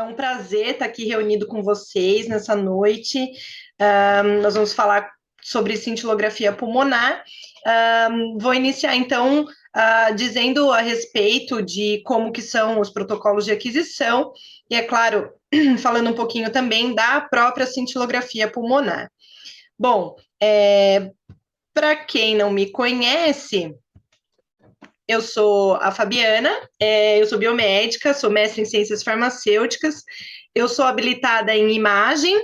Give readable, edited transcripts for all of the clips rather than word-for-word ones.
um prazer estar aqui reunido com vocês nessa noite. Nós vamos falar sobre cintilografia pulmonar. Vou iniciar, então, dizendo a respeito de como que são os protocolos de aquisição e, é claro, falando um pouquinho também da própria cintilografia pulmonar. Bom, para quem não me conhece, eu sou a Fabiana, eu sou biomédica, sou mestre em ciências farmacêuticas, eu sou habilitada em imagem.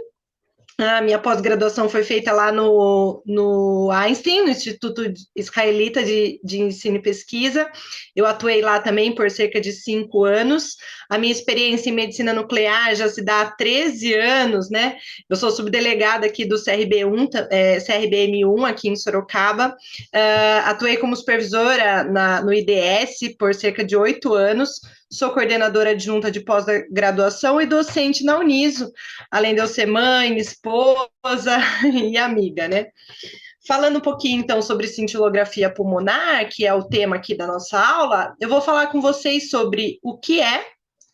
A minha pós-graduação foi feita lá no Einstein, no Instituto Israelita de Ensino e Pesquisa. Eu atuei lá também por cerca de 5 anos. A minha experiência em medicina nuclear já se dá há 13 anos, né? Eu sou subdelegada aqui do CRBM1, aqui em Sorocaba. Atuei como supervisora no IDS por cerca de 8 anos. Sou coordenadora adjunta de pós-graduação e docente na Uniso, além de eu ser mãe, esposa e amiga, né? Falando um pouquinho, então, sobre cintilografia pulmonar, que é o tema aqui da nossa aula, eu vou falar com vocês sobre o que é,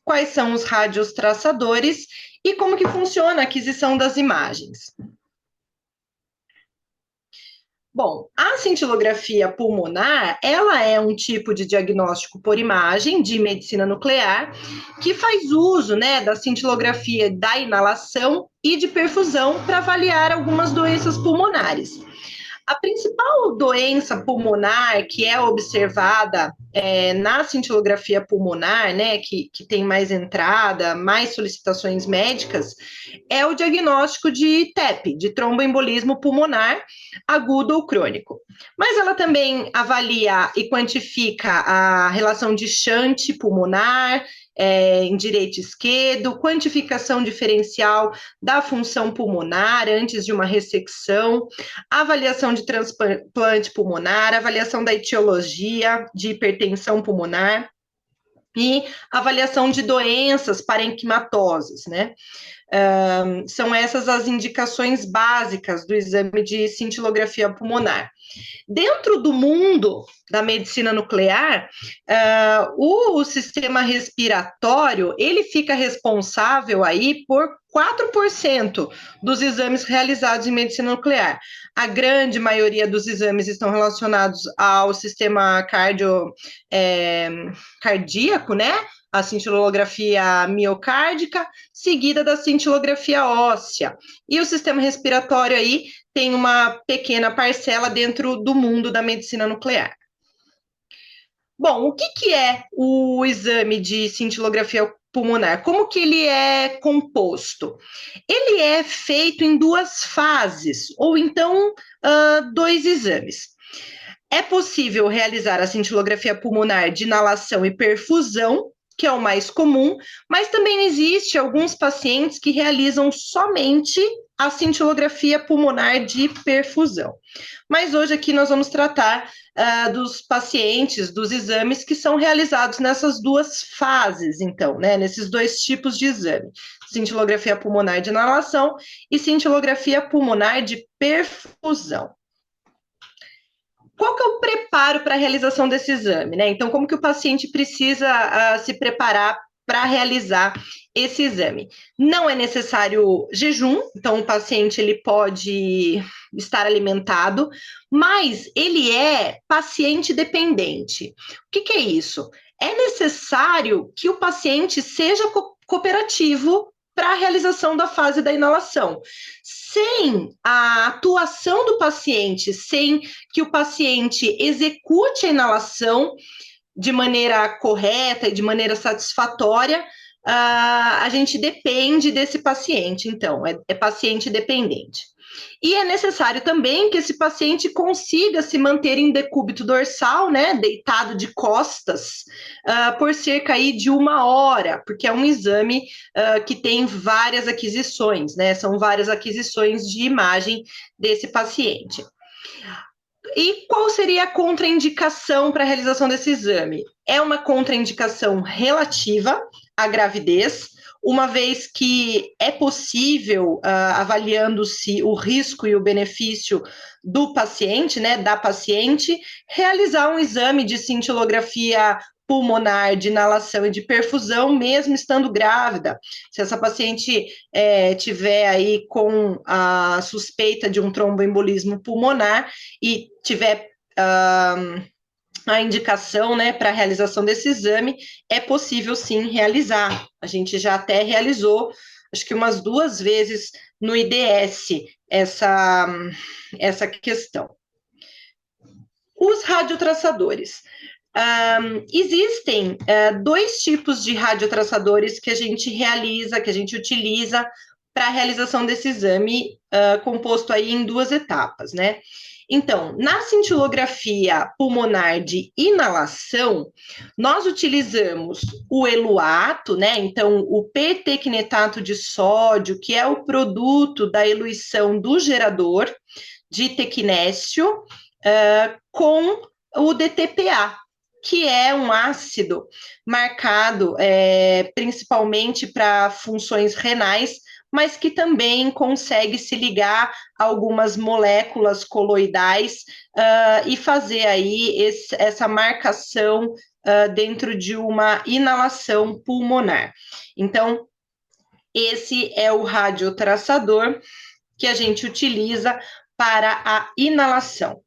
quais são os radiotraçadores e como que funciona a aquisição das imagens. Bom, a cintilografia pulmonar, ela é um tipo de diagnóstico por imagem de medicina nuclear que faz uso, né, da cintilografia da inalação e de perfusão para avaliar algumas doenças pulmonares. A principal doença pulmonar que é observada na cintilografia pulmonar, né, que tem mais entrada, mais solicitações médicas, é o diagnóstico de TEP, de tromboembolismo pulmonar agudo ou crônico. Mas ela também avalia e quantifica a relação de shunt pulmonar, em direito e esquerdo, quantificação diferencial da função pulmonar antes de uma ressecção, avaliação de transplante pulmonar, avaliação da etiologia de hipertensão pulmonar e avaliação de doenças parenquimatosas, né? São essas as indicações básicas do exame de cintilografia pulmonar. Dentro do mundo da medicina nuclear, o sistema respiratório, ele fica responsável aí por 4% dos exames realizados em medicina nuclear. A grande maioria dos exames estão relacionados ao sistema cardíaco, né? A cintilografia miocárdica, seguida da cintilografia óssea. E o sistema respiratório aí tem uma pequena parcela dentro do mundo da medicina nuclear. Bom, o que é o exame de cintilografia pulmonar? Como que ele é composto? Ele é feito em 2 fases, ou então 2 exames. É possível realizar a cintilografia pulmonar de inalação e perfusão, que é o mais comum, mas também existe alguns pacientes que realizam somente a cintilografia pulmonar de perfusão. Mas hoje aqui nós vamos tratar dos pacientes, dos exames que são realizados nessas 2 fases, então, né, nesses 2 tipos de exame, cintilografia pulmonar de inalação e cintilografia pulmonar de perfusão. Qual que é o preparo para a realização desse exame, né? Então, como que o paciente precisa se preparar para realizar esse exame? Não é necessário jejum, então o paciente ele pode estar alimentado, mas ele é paciente dependente. O que é isso? É necessário que o paciente seja cooperativo para a realização da fase da inalação. Sem a atuação do paciente, sem que o paciente execute a inalação de maneira correta e de maneira satisfatória, a gente depende desse paciente, então, é paciente dependente. E é necessário também que esse paciente consiga se manter em decúbito dorsal, né, deitado de costas, por cerca aí de 1 hora, porque é um exame que tem várias aquisições, né, são várias aquisições de imagem desse paciente. E qual seria a contraindicação para a realização desse exame? É uma contraindicação relativa à gravidez, uma vez que é possível, avaliando-se o risco e o benefício do paciente, né, da paciente, realizar um exame de cintilografia pulmonar de inalação e de perfusão, mesmo estando grávida. Se essa paciente tiver aí com a suspeita de um tromboembolismo pulmonar e tiver a indicação, né, para a realização desse exame, é possível sim realizar. A gente já até realizou, acho que umas 2 vezes no IDS, essa questão. Os radiotraçadores. Existem 2 tipos de radiotraçadores que a gente realiza, que a gente utiliza para a realização desse exame, composto aí em 2 etapas, né? Então, na cintilografia pulmonar de inalação, nós utilizamos o eluato, né? Então, o pertecnetato de sódio, que é o produto da eluição do gerador de tecnécio, com o DTPA, que é um ácido marcado principalmente para funções renais, mas que também consegue se ligar a algumas moléculas coloidais e fazer aí essa marcação dentro de uma inalação pulmonar. Então, esse é o radiotraçador que a gente utiliza para a inalação.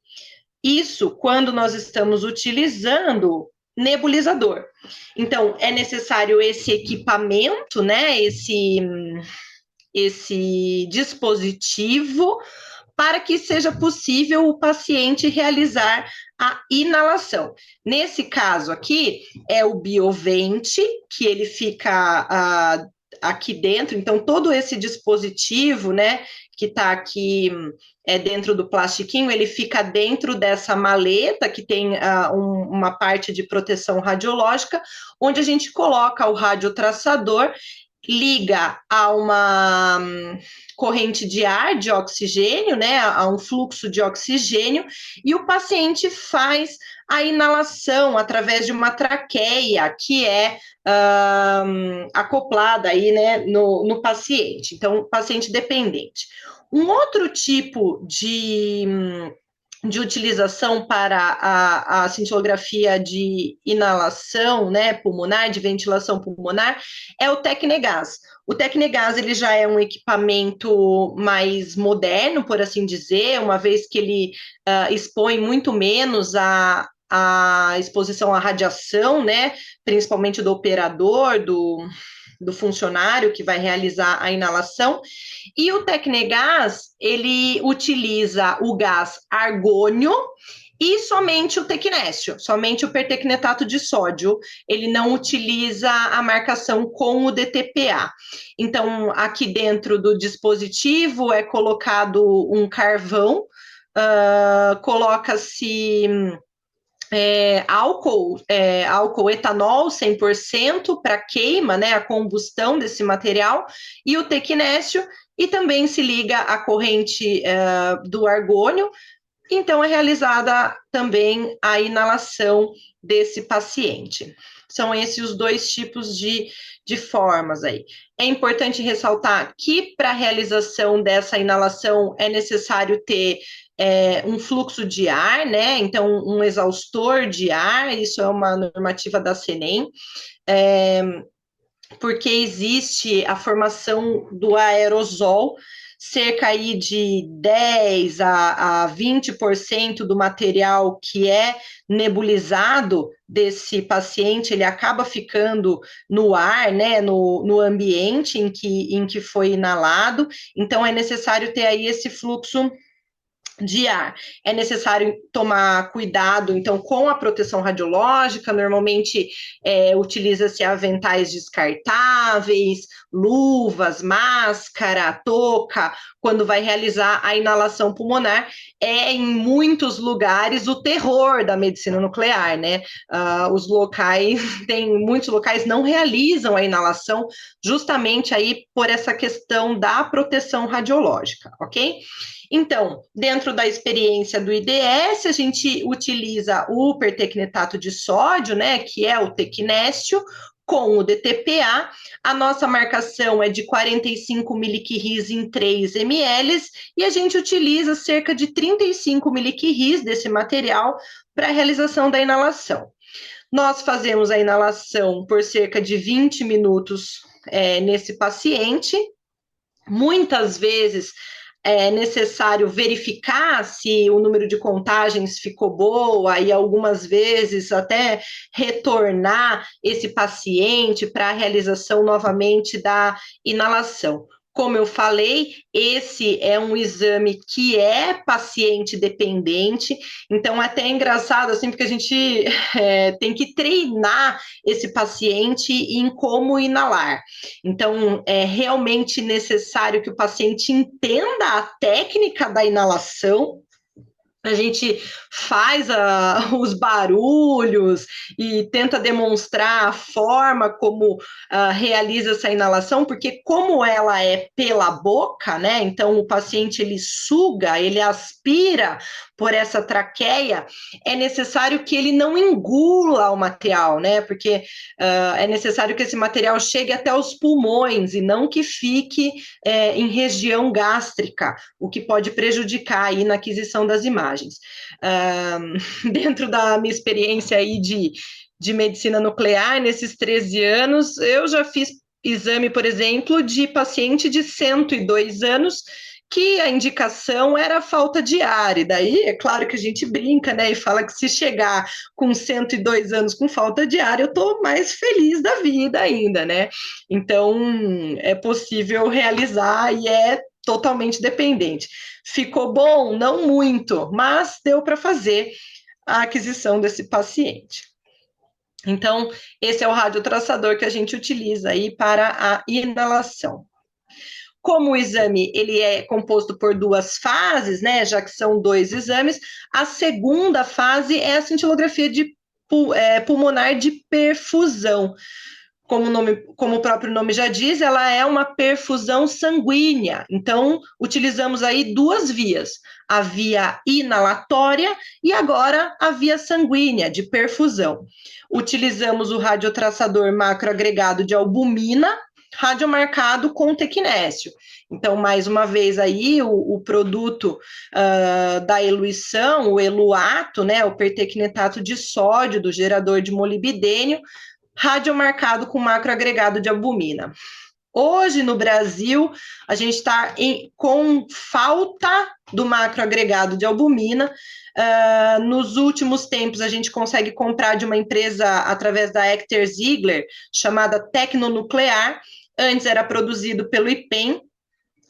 Isso quando nós estamos utilizando nebulizador. Então, é necessário esse equipamento, né? Esse dispositivo para que seja possível o paciente realizar a inalação. Nesse caso aqui, é o Biovente, que ele fica aqui dentro, então todo esse dispositivo, né, que está aqui dentro do plastiquinho, ele fica dentro dessa maleta que tem uma parte de proteção radiológica, onde a gente coloca o radiotraçador, liga a uma corrente de ar, de oxigênio, né, a um fluxo de oxigênio, e o paciente faz a inalação através de uma traqueia que é acoplada aí, né, no paciente. Então, paciente dependente. Um outro tipo de utilização para a cintilografia de inalação, né, pulmonar, de ventilação pulmonar, é o Tecnegas. O Tecnegas, ele já é um equipamento mais moderno, por assim dizer, uma vez que ele expõe muito menos a exposição à radiação, né, principalmente do operador, do funcionário que vai realizar a inalação. E o Tecnegas, ele utiliza o gás argônio e somente o tecnécio, somente o pertecnetato de sódio. Ele não utiliza a marcação com o DTPA. Então, aqui dentro do dispositivo é colocado um carvão, coloca-se álcool etanol 100% para queima, né, a combustão desse material, e o tecnécio, e também se liga a corrente do argônio. Então, é realizada também a inalação desse paciente. São esses os 2 tipos de formas aí. É importante ressaltar que para a realização dessa inalação é necessário ter um fluxo de ar, né? Então, um exaustor de ar, isso é uma normativa da CNEM, porque existe a formação do aerosol, cerca aí de 10 a 20% do material que é nebulizado desse paciente, ele acaba ficando no ar, né, no ambiente em que foi inalado, então é necessário ter aí esse fluxo de ar. É necessário tomar cuidado, então, com a proteção radiológica, normalmente utiliza-se aventais descartáveis, luvas, máscara, touca, quando vai realizar a inalação pulmonar. É, em muitos lugares, o terror da medicina nuclear, né? Muitos locais não realizam a inalação justamente aí por essa questão da proteção radiológica, ok? Então, dentro da experiência do IDS, a gente utiliza o pertecnetato de sódio, né, que é o tecnécio, com o DTPA. A nossa marcação é de 45 miliquirris em 3 ml, e a gente utiliza cerca de 35 miliquirris desse material para a realização da inalação. Nós fazemos a inalação por cerca de 20 minutos nesse paciente. Muitas vezes é necessário verificar se o número de contagens ficou boa e algumas vezes até retornar esse paciente para a realização novamente da inalação. Como eu falei, esse é um exame que é paciente dependente, então é até engraçado, assim, porque a gente tem que treinar esse paciente em como inalar. Então, é realmente necessário que o paciente entenda a técnica da inalação. A gente faz os barulhos e tenta demonstrar a forma como realiza essa inalação, porque como ela é pela boca, né? Então o paciente ele suga, ele aspira por essa traqueia, é necessário que ele não engula o material, né? Porque é necessário que esse material chegue até os pulmões e não que fique em região gástrica, o que pode prejudicar aí na aquisição das imagens. Dentro da minha experiência aí de medicina nuclear, nesses 13 anos, eu já fiz exame, por exemplo, de paciente de 102 anos, que a indicação era falta de ar, e daí é claro que a gente brinca, né, e fala que se chegar com 102 anos com falta de ar, eu estou mais feliz da vida ainda, né, então é possível realizar e é totalmente dependente. Ficou bom? Não muito, mas deu para fazer a aquisição desse paciente. Então, esse é o radiotraçador que a gente utiliza aí para a inalação. Como o exame ele é composto por duas fases, né, já que são 2 exames, a segunda fase é a cintilografia pulmonar de perfusão. Como o próprio nome já diz, ela é uma perfusão sanguínea. Então, utilizamos aí 2 vias, a via inalatória e agora a via sanguínea de perfusão. Utilizamos o radiotraçador macroagregado de albumina, radiomarcado com tecnésio. Então, mais uma vez aí, o produto da eluição, o eluato, né, o pertecnetato de sódio, do gerador de molibdênio, radiomarcado com macroagregado de albumina. Hoje, no Brasil, a gente está com falta do macroagregado de albumina. Nos últimos tempos, a gente consegue comprar de uma empresa, através da Hector Ziegler, chamada Tecnonuclear. Antes era produzido pelo IPEM,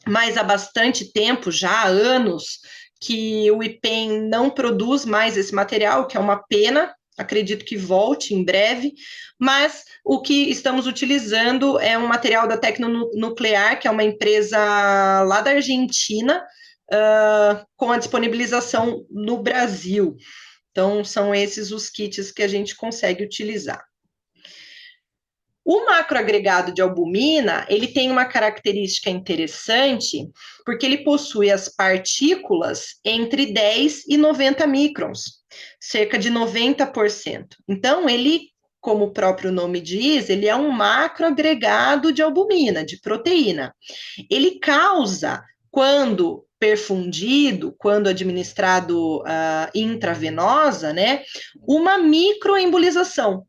mas há bastante tempo, já há anos, que o IPEM não produz mais esse material, que é uma pena. Acredito que volte em breve, mas o que estamos utilizando é um material da Tecnonuclear, que é uma empresa lá da Argentina, com a disponibilização no Brasil. Então, são esses os kits que a gente consegue utilizar. O macroagregado de albumina, ele tem uma característica interessante, porque ele possui as partículas entre 10 e 90 microns, cerca de 90%. Então, ele, como o próprio nome diz, ele é um macroagregado de albumina, de proteína. Ele causa, quando perfundido, quando administrado intravenosa, né, uma microembolização.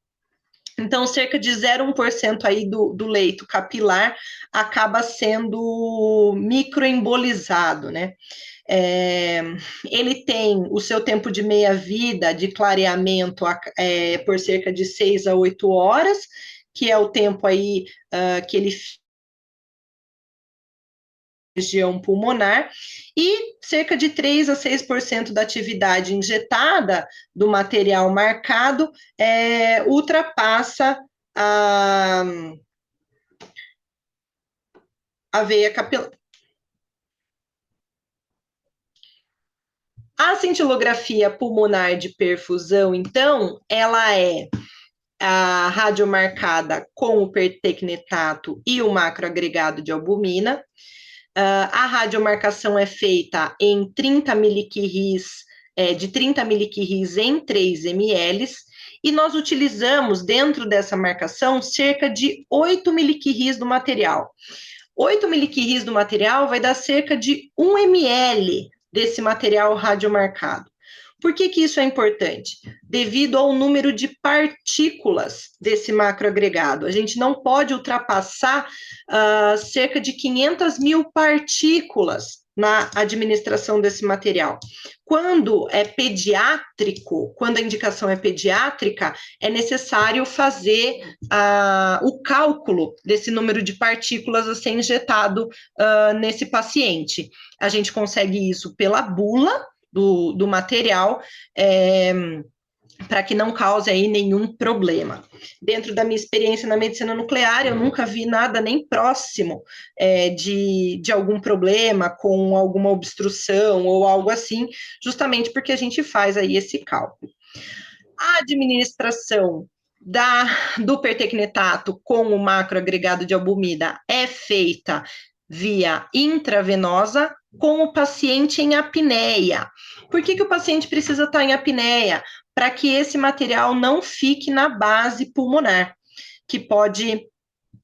Então, cerca de 0,1% aí do leito capilar acaba sendo microembolizado, né? Ele tem o seu tempo de meia-vida de clareamento por cerca de 6 a 8 horas, que é o tempo aí que ele região pulmonar, e cerca de 3 a 6% da atividade injetada do material marcado ultrapassa a veia capilar. A cintilografia pulmonar de perfusão, então, ela é a radiomarcada com o pertecnetato e o macroagregado de albumina. A radiomarcação é feita em 30 miliquirris, de 30 miliquirris em 3 ml, e nós utilizamos dentro dessa marcação cerca de 8 miliquirris do material. 8 miliquirris do material vai dar cerca de 1 ml desse material radiomarcado. Por que isso é importante? Devido ao número de partículas desse macroagregado. A gente não pode ultrapassar cerca de 500 mil partículas na administração desse material. Quando é pediátrico, quando a indicação é pediátrica, é necessário fazer o cálculo desse número de partículas a ser injetado nesse paciente. A gente consegue isso pela bula do material, para que não cause aí nenhum problema. Dentro da minha experiência na medicina nuclear, eu nunca vi nada nem próximo de algum problema com alguma obstrução ou algo assim, justamente porque a gente faz aí esse cálculo. A administração do pertecnetato com o macroagregado de albumida é feita via intravenosa com o paciente em apneia. Por que o paciente precisa estar em apneia? Para que esse material não fique na base pulmonar, que pode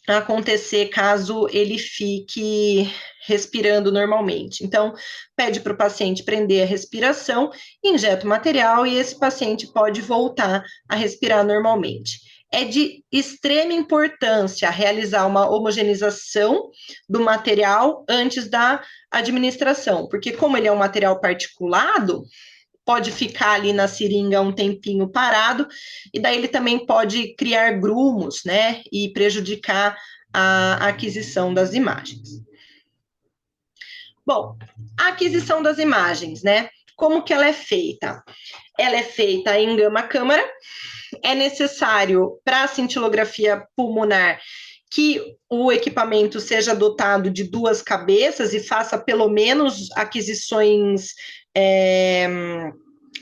acontecer caso ele fique respirando normalmente. Então, pede para o paciente prender a respiração, injeta o material e esse paciente pode voltar a respirar normalmente. É de extrema importância realizar uma homogeneização do material antes da administração, porque como ele é um material particulado, pode ficar ali na seringa um tempinho parado, e daí ele também pode criar grumos, né, e prejudicar a aquisição das imagens. Bom, a aquisição das imagens, né, como que ela é feita? Ela é feita em gama-câmara, é necessário para a cintilografia pulmonar que o equipamento seja dotado de 2 cabeças e faça pelo menos aquisições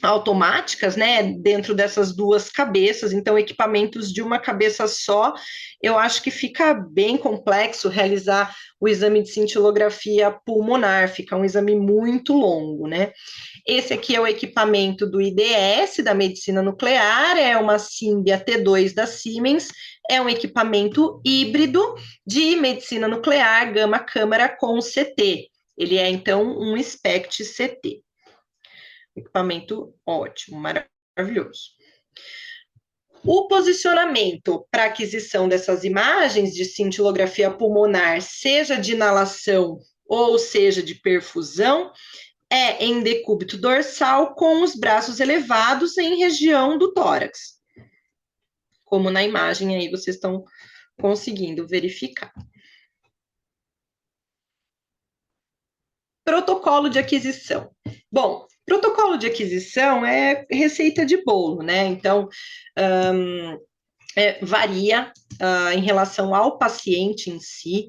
automáticas, né, dentro dessas 2 cabeças. Então, equipamentos de uma cabeça só, eu acho que fica bem complexo realizar o exame de cintilografia pulmonar, fica um exame muito longo, né. Esse aqui é o equipamento do IDS, da medicina nuclear, é uma Symbia T2 da Siemens, é um equipamento híbrido de medicina nuclear, gama-câmara com CT. Ele é, então, um SPECT CT. Equipamento ótimo, maravilhoso. O posicionamento para aquisição dessas imagens de cintilografia pulmonar, seja de inalação ou seja de perfusão, é em decúbito dorsal com os braços elevados em região do tórax. Como na imagem aí vocês estão conseguindo verificar. Protocolo de aquisição. Bom, protocolo de aquisição é receita de bolo, né? Então, varia em relação ao paciente em si.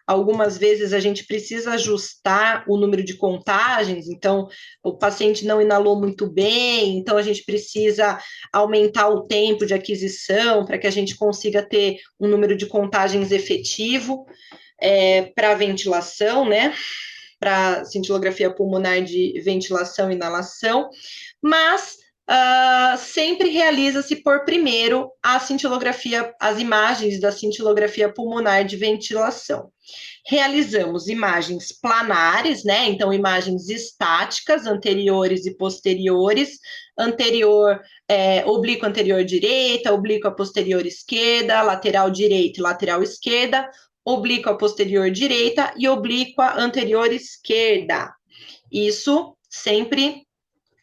Algumas vezes a gente precisa ajustar o número de contagens, então o paciente não inalou muito bem, então a gente precisa aumentar o tempo de aquisição para que a gente consiga ter um número de contagens efetivo para ventilação, né? Para cintilografia pulmonar de ventilação e inalação, mas sempre realiza-se por primeiro a cintilografia, as imagens da cintilografia pulmonar de ventilação. Realizamos imagens planares, né? Então, imagens estáticas, anteriores e posteriores, oblíqua anterior direita, oblíqua posterior esquerda, lateral direita e lateral esquerda, oblíqua posterior direita e oblíqua anterior esquerda. Isso sempre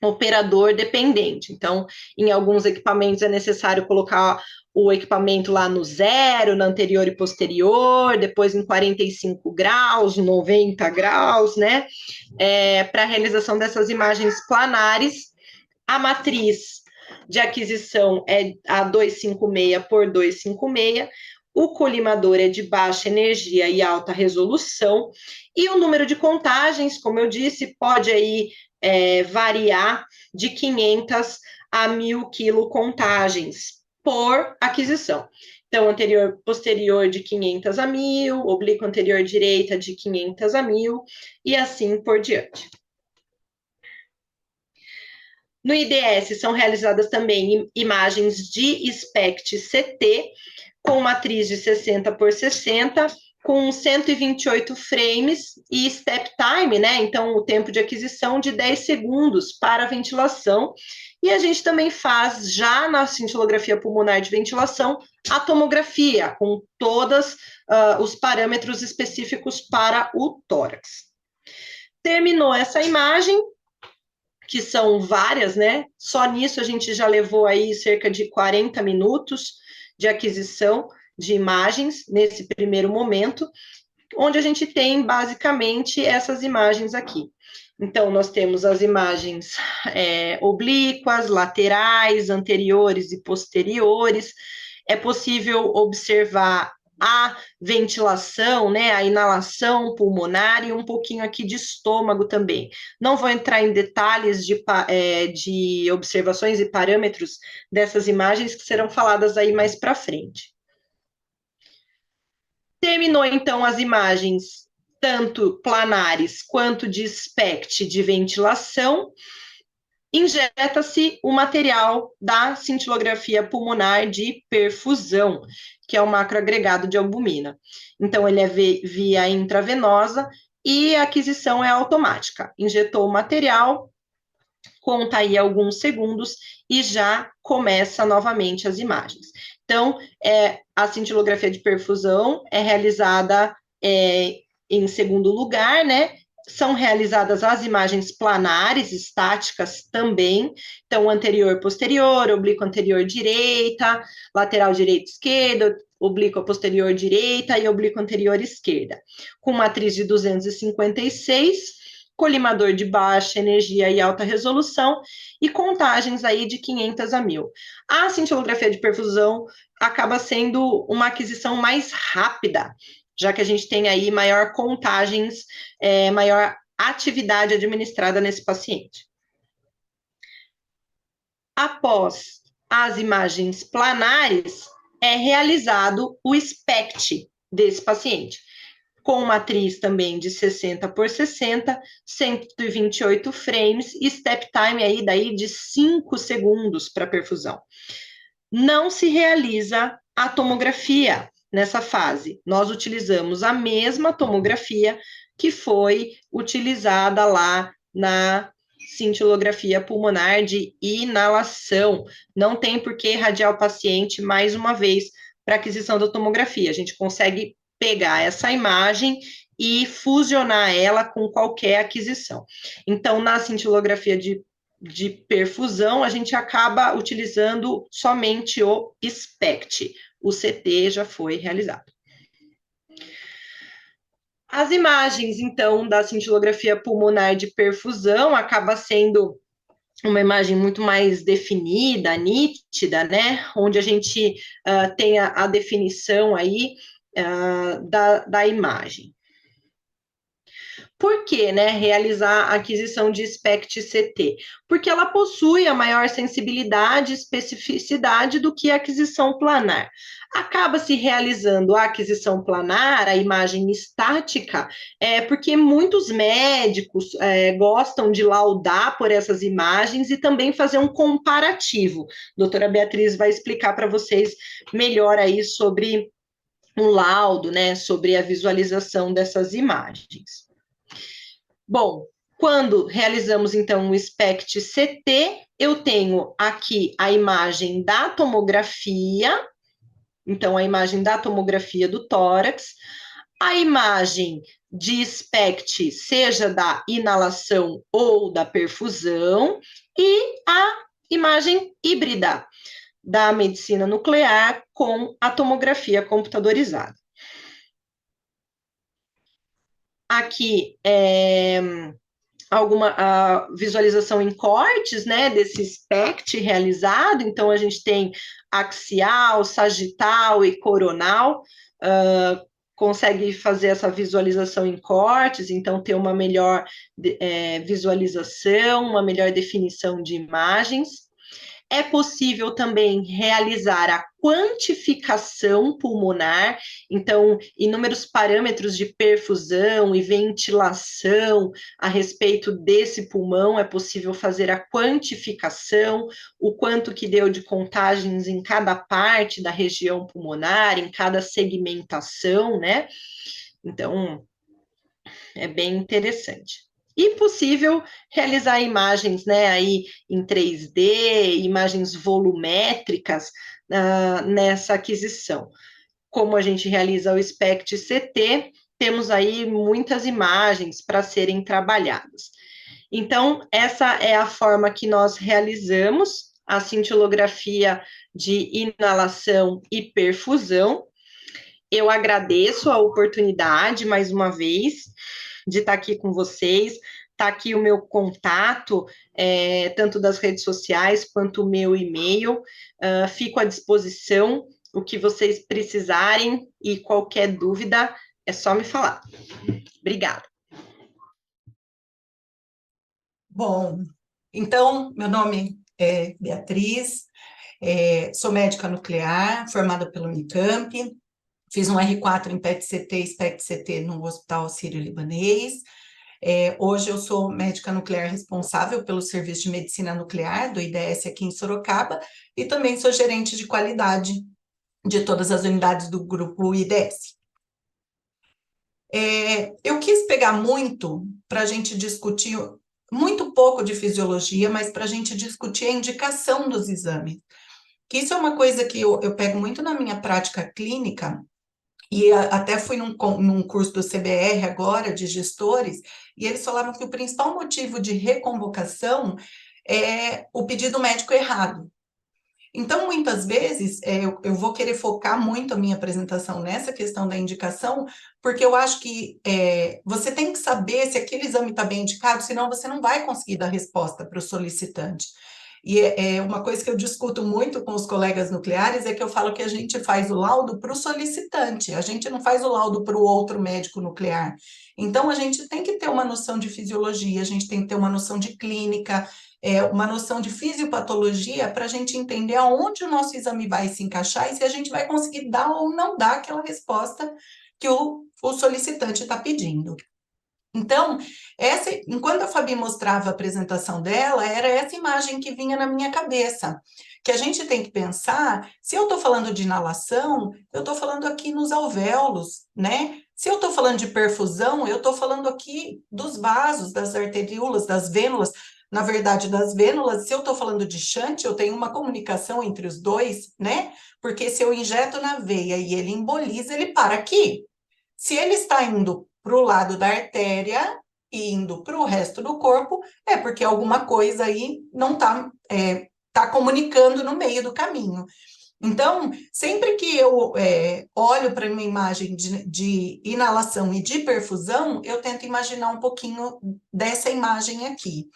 operador dependente. Então, em alguns equipamentos é necessário colocar o equipamento lá no 0, na anterior e posterior, depois em 45 graus, 90 graus, né? Para a realização dessas imagens planares, a matriz de aquisição é a 256 por 256, o colimador é de baixa energia e alta resolução, e o número de contagens, como eu disse, pode aí variar de 500 a 1.000 quilocontagens por aquisição. Então, anterior posterior de 500 a 1.000, oblíqua anterior direita de 500 a 1.000, e assim por diante. No IDS são realizadas também imagens de SPECT CT, com matriz de 60 por 60, com 128 frames e step time, né? Então, o tempo de aquisição de 10 segundos para ventilação. E a gente também faz, já na cintilografia pulmonar de ventilação, a tomografia, com todos os parâmetros específicos para o tórax. Terminou essa imagem, que são várias, né? Só nisso a gente já levou aí cerca de 40 minutos de aquisição de imagens nesse primeiro momento, onde a gente tem basicamente essas imagens aqui. Então, nós temos as imagens oblíquas, laterais, anteriores e posteriores. É possível observar a ventilação, né, a inalação pulmonar e um pouquinho aqui de estômago também. Não vou entrar em detalhes de observações e parâmetros dessas imagens que serão faladas aí mais para frente. Terminou, então, as imagens, tanto planares quanto de SPECT de ventilação, injeta-se o material da cintilografia pulmonar de perfusão, que é o macroagregado de albumina. Então, ele é via intravenosa e a aquisição é automática. Injetou o material, conta aí alguns segundos e já começa novamente as imagens. Então, a cintilografia de perfusão é realizada em segundo lugar, né? São realizadas as imagens planares, estáticas também, então anterior, posterior, oblíqua anterior direita, lateral direita, esquerda, oblíqua posterior direita e oblíqua anterior esquerda, com matriz de 256, colimador de baixa energia e alta resolução, e contagens aí de 500 a 1000. A cintilografia de perfusão acaba sendo uma aquisição mais rápida, já que a gente tem aí maior contagens, maior atividade administrada nesse paciente. Após as imagens planares, é realizado o SPECT desse paciente, com matriz também de 60 por 60, 128 frames e step time aí daí de 5 segundos para perfusão. Não se realiza a tomografia nessa fase. Nós utilizamos a mesma tomografia que foi utilizada lá na cintilografia pulmonar de inalação. Não tem por que irradiar o paciente mais uma vez para aquisição da tomografia. A gente consegue pegar essa imagem e fusionar ela com qualquer aquisição. Então, na cintilografia de perfusão, a gente acaba utilizando somente o SPECT. O CT já foi realizado. As imagens, então, da cintilografia pulmonar de perfusão acaba sendo uma imagem muito mais definida, nítida, né? Onde a gente tem a definição aí da imagem. Por que, né, realizar a aquisição de SPECT-CT? Porque ela possui a maior sensibilidade e especificidade do que a aquisição planar. Acaba se realizando a aquisição planar, a imagem estática, porque muitos médicos gostam de laudar por essas imagens e também fazer um comparativo. A doutora Beatriz vai explicar para vocês melhor aí sobre o laudo, né, sobre a visualização dessas imagens. Bom, quando realizamos, então, o SPECT-CT, eu tenho aqui a imagem da tomografia, então, a imagem da tomografia do tórax, a imagem de SPECT, seja da inalação ou da perfusão, e a imagem híbrida da medicina nuclear com a tomografia computadorizada. Aqui alguma visualização em cortes, né, desse SPECT realizado. Então, a gente tem axial, sagital e coronal, consegue fazer essa visualização em cortes, então ter uma melhor visualização, uma melhor definição de imagens. É possível também realizar a quantificação pulmonar, então, inúmeros parâmetros de perfusão e ventilação a respeito desse pulmão, é possível fazer a quantificação, o quanto que deu de contagens em cada parte da região pulmonar, em cada segmentação, né? Então, é bem interessante. E possível realizar imagens, né, aí em 3D, imagens volumétricas nessa aquisição. Como a gente realiza o SPECT-CT, temos aí muitas imagens para serem trabalhadas. Então, essa é a forma que nós realizamos a cintilografia de inalação e perfusão. Eu agradeço a oportunidade, mais uma vez, de estar aqui com vocês. Está aqui o meu contato, tanto das redes sociais quanto o meu e-mail. Fico à disposição, o que vocês precisarem e qualquer dúvida, é só me falar. Obrigada. Bom, então, meu nome é Beatriz, sou médica nuclear, formada pelo Unicamp, fiz um R4 em PET-CT e SPECT-CT no Hospital Sírio-Libanês. Hoje eu sou médica nuclear responsável pelo Serviço de Medicina Nuclear do IDS aqui em Sorocaba e também sou gerente de qualidade de todas as unidades do grupo IDS. Eu quis pegar muito para a gente discutir, muito pouco de fisiologia, mas para a gente discutir a indicação dos exames. Que isso é uma coisa que eu pego muito na minha prática clínica, e até fui num curso do CBR agora, de gestores, e eles falavam que o principal motivo de reconvocação é o pedido médico errado. Então, muitas vezes, eu vou querer focar muito a minha apresentação nessa questão da indicação, porque eu acho que você tem que saber se aquele exame está bem indicado, senão você não vai conseguir dar resposta para o solicitante. E uma coisa que eu discuto muito com os colegas nucleares é que eu falo que a gente faz o laudo para o solicitante, a gente não faz o laudo para o outro médico nuclear. Então, a gente tem que ter uma noção de fisiologia, a gente tem que ter uma noção de clínica, uma noção de fisiopatologia para a gente entender aonde o nosso exame vai se encaixar e se a gente vai conseguir dar ou não dar aquela resposta que o solicitante está pedindo. Então, enquanto a Fabi mostrava a apresentação dela, era essa imagem que vinha na minha cabeça, que a gente tem que pensar, se eu estou falando de inalação, eu estou falando aqui nos alvéolos, né? Se eu estou falando de perfusão, eu estou falando aqui dos vasos, das arteríolas, das vênulas, na verdade, das vênulas. Se eu estou falando de shunt, eu tenho uma comunicação entre os dois, né? Porque se eu injeto na veia e ele emboliza, ele para aqui. Se ele está indo para o lado da artéria e indo para o resto do corpo, é porque alguma coisa aí não está tá comunicando no meio do caminho. Então, sempre que eu olho para uma imagem de inalação e de perfusão, eu tento imaginar um pouquinho dessa imagem aqui.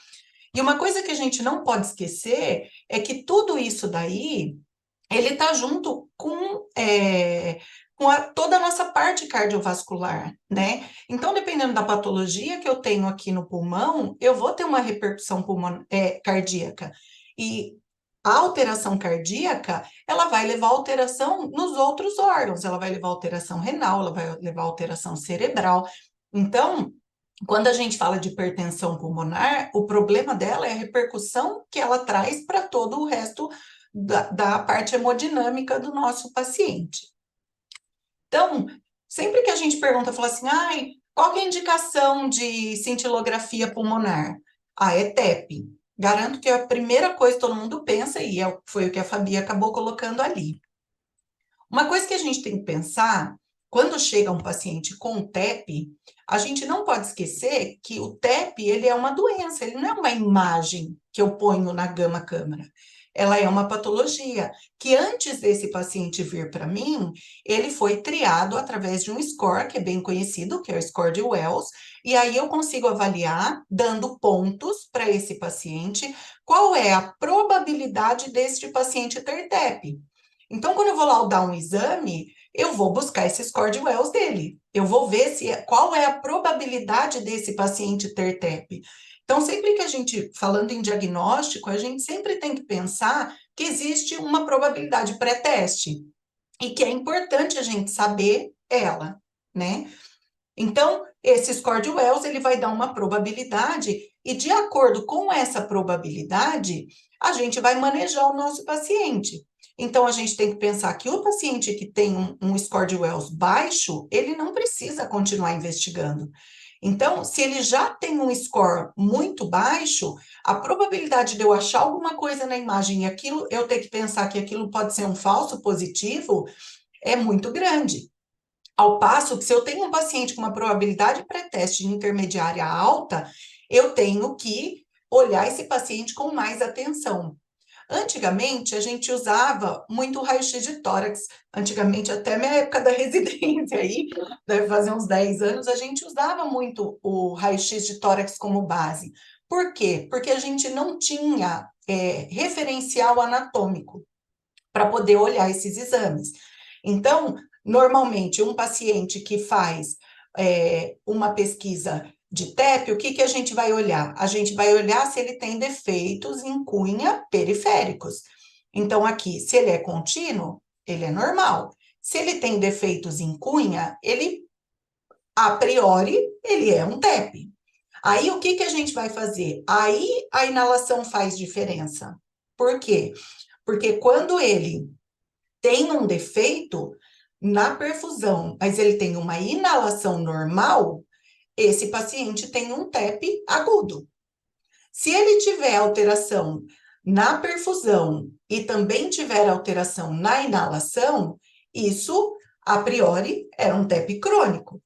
E uma coisa que a gente não pode esquecer é que tudo isso daí, ele está junto com toda a nossa parte cardiovascular, né? Então, dependendo da patologia que eu tenho aqui no pulmão, eu vou ter uma repercussão cardíaca. E a alteração cardíaca, ela vai levar alteração nos outros órgãos, ela vai levar alteração renal, ela vai levar alteração cerebral. Então, quando a gente fala de hipertensão pulmonar, o problema dela é a repercussão que ela traz para todo o resto da parte hemodinâmica do nosso paciente. Então, sempre que a gente pergunta, fala assim, qual que é a indicação de cintilografia pulmonar? É TEP. Garanto que é a primeira coisa que todo mundo pensa, e foi o que a Fabi acabou colocando ali. Uma coisa que a gente tem que pensar, quando chega um paciente com TEP, a gente não pode esquecer que o TEP, ele é uma doença, ele não é uma imagem que eu ponho na gama-câmara. Ela é uma patologia que antes desse paciente vir para mim, ele foi triado através de um score que é bem conhecido, que é o score de Wells, e aí eu consigo avaliar, dando pontos para esse paciente, qual é a probabilidade deste paciente ter TEP. Então, quando eu vou laudar um exame, eu vou buscar esse score de Wells dele. Eu vou ver qual é a probabilidade desse paciente ter TEP. Então, sempre que a gente, falando em diagnóstico, a gente sempre tem que pensar que existe uma probabilidade pré-teste e que é importante a gente saber ela, né? Então, esse score de Wells, ele vai dar uma probabilidade e, de acordo com essa probabilidade, a gente vai manejar o nosso paciente. Então, a gente tem que pensar que o paciente que tem um score de Wells baixo, ele não precisa continuar investigando. Então, se ele já tem um score muito baixo, a probabilidade de eu achar alguma coisa na imagem e aquilo, eu ter que pensar que aquilo pode ser um falso positivo, é muito grande. Ao passo que, se eu tenho um paciente com uma probabilidade pré-teste de intermediária alta, eu tenho que olhar esse paciente com mais atenção. Antigamente, a gente usava muito raio-x de tórax. Antigamente, até minha época da residência aí, deve fazer uns 10 anos, a gente usava muito o raio-x de tórax como base. Por quê? Porque a gente não tinha referencial anatômico para poder olhar esses exames. Então, normalmente, um paciente que faz uma pesquisa de TEP, o que, que a gente vai olhar? A gente vai olhar se ele tem defeitos em cunha periféricos. Então, aqui, se ele é contínuo, ele é normal. Se ele tem defeitos em cunha, ele, a priori, ele é um TEP. Aí, o que, que a gente vai fazer? Aí, a inalação faz diferença. Por quê? Porque quando ele tem um defeito na perfusão, mas ele tem uma inalação normal, esse paciente tem um TEP agudo. Se ele tiver alteração na perfusão e também tiver alteração na inalação, isso, a priori, era um TEP crônico.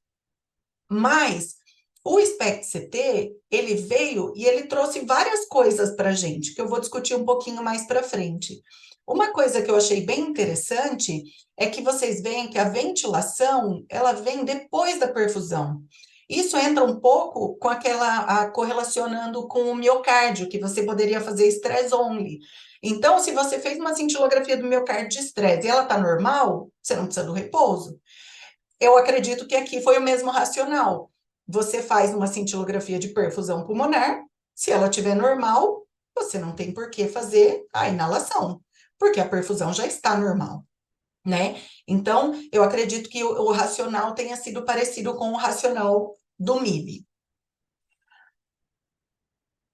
Mas o SPECT-CT, ele veio e ele trouxe várias coisas para a gente, que eu vou discutir um pouquinho mais para frente. Uma coisa que eu achei bem interessante é que vocês veem que a ventilação, ela vem depois da perfusão. Isso entra um pouco com correlacionando com o miocárdio, que você poderia fazer stress only. Então, se você fez uma cintilografia do miocárdio de estresse e ela está normal, você não precisa do repouso. Eu acredito que aqui foi o mesmo racional. Você faz uma cintilografia de perfusão pulmonar, se ela estiver normal, você não tem por que fazer a inalação, porque a perfusão já está normal, né? Então, eu acredito que o racional tenha sido parecido com o racional do MIB.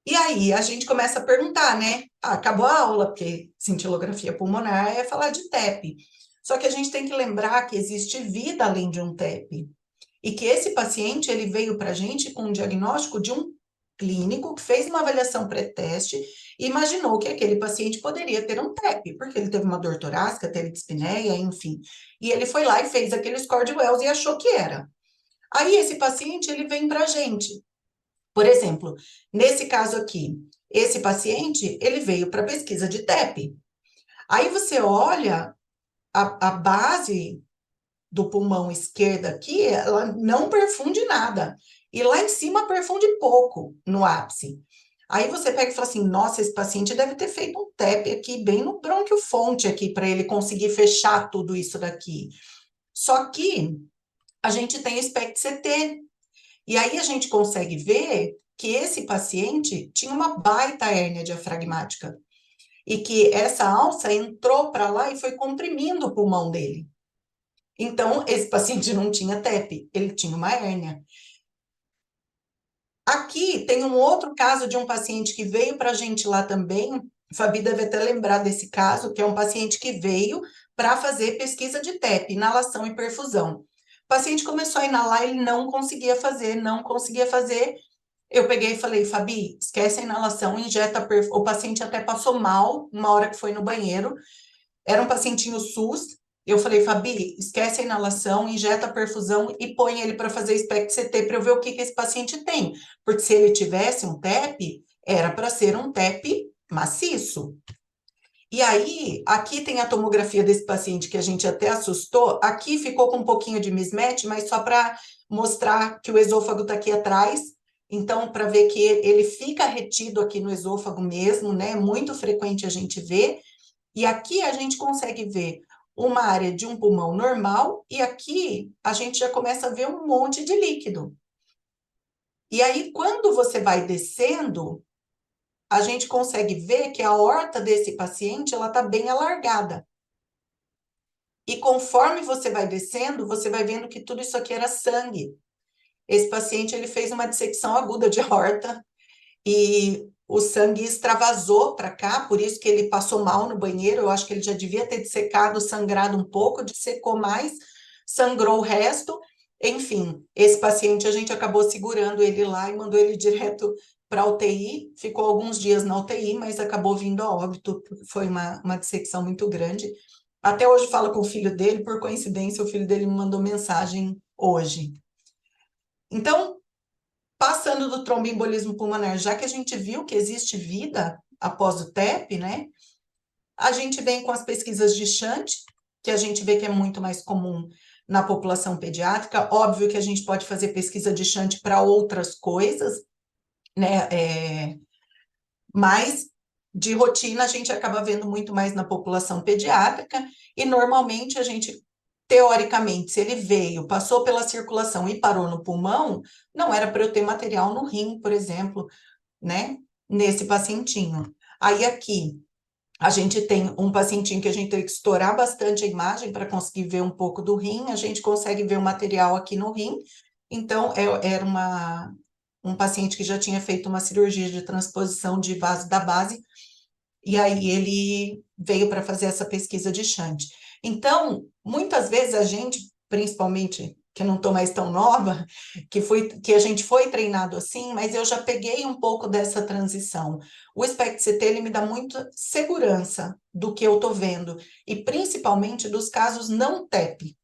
E aí, a gente começa a perguntar, né? Ah, acabou a aula, porque cintilografia pulmonar é falar de TEP. Só que a gente tem que lembrar que existe vida além de um TEP. E que esse paciente, ele veio para a gente com um diagnóstico de um clínico que fez uma avaliação pré-teste e imaginou que aquele paciente poderia ter um TEP, porque ele teve uma dor torácica, teve dispneia, enfim. E ele foi lá e fez aquele score de Wells e achou que era. Aí esse paciente, ele vem para a gente. Por exemplo, nesse caso aqui, esse paciente, ele veio para pesquisa de TEP. Aí você olha a base do pulmão esquerdo aqui, ela não perfunde nada. E lá em cima perfunde pouco no ápice. Aí você pega e fala assim, nossa, esse paciente deve ter feito um TEP aqui, bem no brônquio fonte aqui, para ele conseguir fechar tudo isso daqui. Só que a gente tem SPECT-CT. E aí a gente consegue ver que esse paciente tinha uma baita hérnia diafragmática. E que essa alça entrou para lá e foi comprimindo o pulmão dele. Então, esse paciente não tinha TEP, ele tinha uma hérnia. Aqui tem um outro caso de um paciente que veio para a gente lá também, Fabi deve até lembrar desse caso, que é um paciente que veio para fazer pesquisa de TEP, inalação e perfusão. O paciente começou a inalar, ele não conseguia fazer. Eu peguei e falei, Fabi, esquece a inalação, injeta o paciente até passou mal, uma hora que foi no banheiro, era um pacientinho SUS. Eu falei, Fabi, esquece a inalação, injeta a perfusão e põe ele para fazer SPECT-CT para eu ver o que esse paciente tem. Porque se ele tivesse um TEP, era para ser um TEP maciço. E aí, aqui tem a tomografia desse paciente que a gente até assustou. Aqui ficou com um pouquinho de mismatch, mas só para mostrar que o esôfago está aqui atrás. Então, para ver que ele fica retido aqui no esôfago mesmo, né? Muito frequente a gente ver. E aqui a gente consegue ver uma área de um pulmão normal, e aqui a gente já começa a ver um monte de líquido. E aí, quando você vai descendo, a gente consegue ver que a aorta desse paciente, ela está bem alargada. E conforme você vai descendo, você vai vendo que tudo isso aqui era sangue. Esse paciente, ele fez uma dissecção aguda de aorta, e o sangue extravasou para cá, por isso que ele passou mal no banheiro. Eu acho que ele já devia ter dissecado, sangrado um pouco, dissecou mais, sangrou o resto. Enfim, esse paciente a gente acabou segurando ele lá e mandou ele direto para a UTI. Ficou alguns dias na UTI, mas acabou vindo a óbito, porque foi uma dissecção muito grande. Até hoje falo com o filho dele, por coincidência, o filho dele me mandou mensagem hoje. Então, passando do tromboembolismo pulmonar, já que a gente viu que existe vida após o TEP, né? A gente vem com as pesquisas de shunt, que a gente vê que é muito mais comum na população pediátrica. Óbvio que a gente pode fazer pesquisa de shunt para outras coisas, né? Mas de rotina a gente acaba vendo muito mais na população pediátrica, e normalmente a gente, teoricamente, se ele veio, passou pela circulação e parou no pulmão, não era para eu ter material no rim, por exemplo, né? Nesse pacientinho. Aí aqui a gente tem um pacientinho que a gente tem que estourar bastante a imagem para conseguir ver um pouco do rim, a gente consegue ver o material aqui no rim. Então, era um paciente que já tinha feito uma cirurgia de transposição de vaso da base, e aí ele veio para fazer essa pesquisa de shunt. Então, muitas vezes a gente, principalmente que eu não estou mais tão nova, que a gente foi treinado assim, mas eu já peguei um pouco dessa transição. O SPECT-CT, ele me dá muita segurança do que eu estou vendo, e principalmente dos casos não TEP,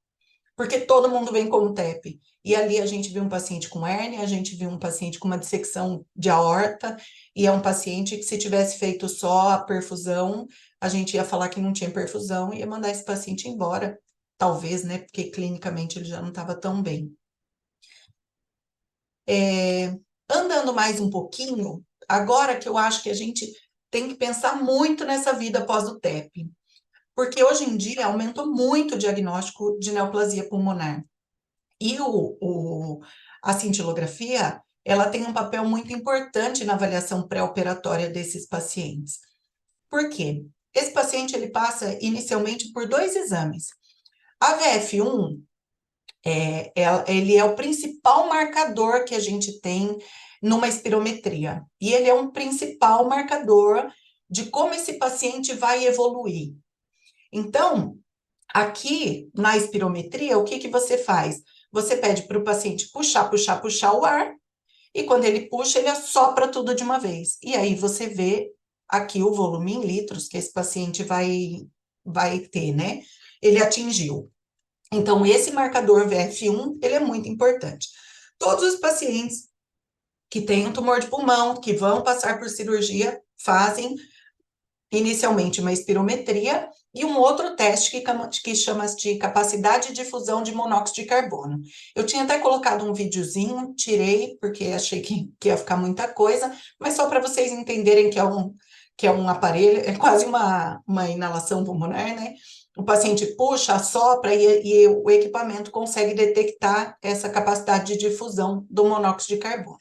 porque todo mundo vem como TEP. E ali a gente viu um paciente com hérnia, a gente viu um paciente com uma dissecção de aorta, e é um paciente que, se tivesse feito só a perfusão, a gente ia falar que não tinha perfusão e ia mandar esse paciente embora, talvez, né? Porque clinicamente ele já não estava tão bem. Andando mais um pouquinho, agora que eu acho que a gente tem que pensar muito nessa vida após o TEP, porque hoje em dia aumentou muito o diagnóstico de neoplasia pulmonar. E a cintilografia, ela tem um papel muito importante na avaliação pré-operatória desses pacientes. Por quê? Esse paciente, ele passa inicialmente por 2 exames. A VF1, ele é o principal marcador que a gente tem numa espirometria. E ele é um principal marcador de como esse paciente vai evoluir. Então, aqui na espirometria, o que que você faz? Você pede para o paciente puxar, puxar, puxar o ar, e quando ele puxa, ele assopra tudo de uma vez. E aí você vê aqui o volume em litros que esse paciente vai ter, né? Ele atingiu. Então, esse marcador VF1, ele é muito importante. Todos os pacientes que têm um tumor de pulmão, que vão passar por cirurgia, fazem inicialmente uma espirometria e um outro teste que chama de capacidade de difusão de monóxido de carbono. Eu tinha até colocado um videozinho, tirei, porque achei que ia ficar muita coisa, mas só para vocês entenderem que é um aparelho, é quase uma inalação pulmonar, né? O paciente puxa, assopra e o equipamento consegue detectar essa capacidade de difusão do monóxido de carbono.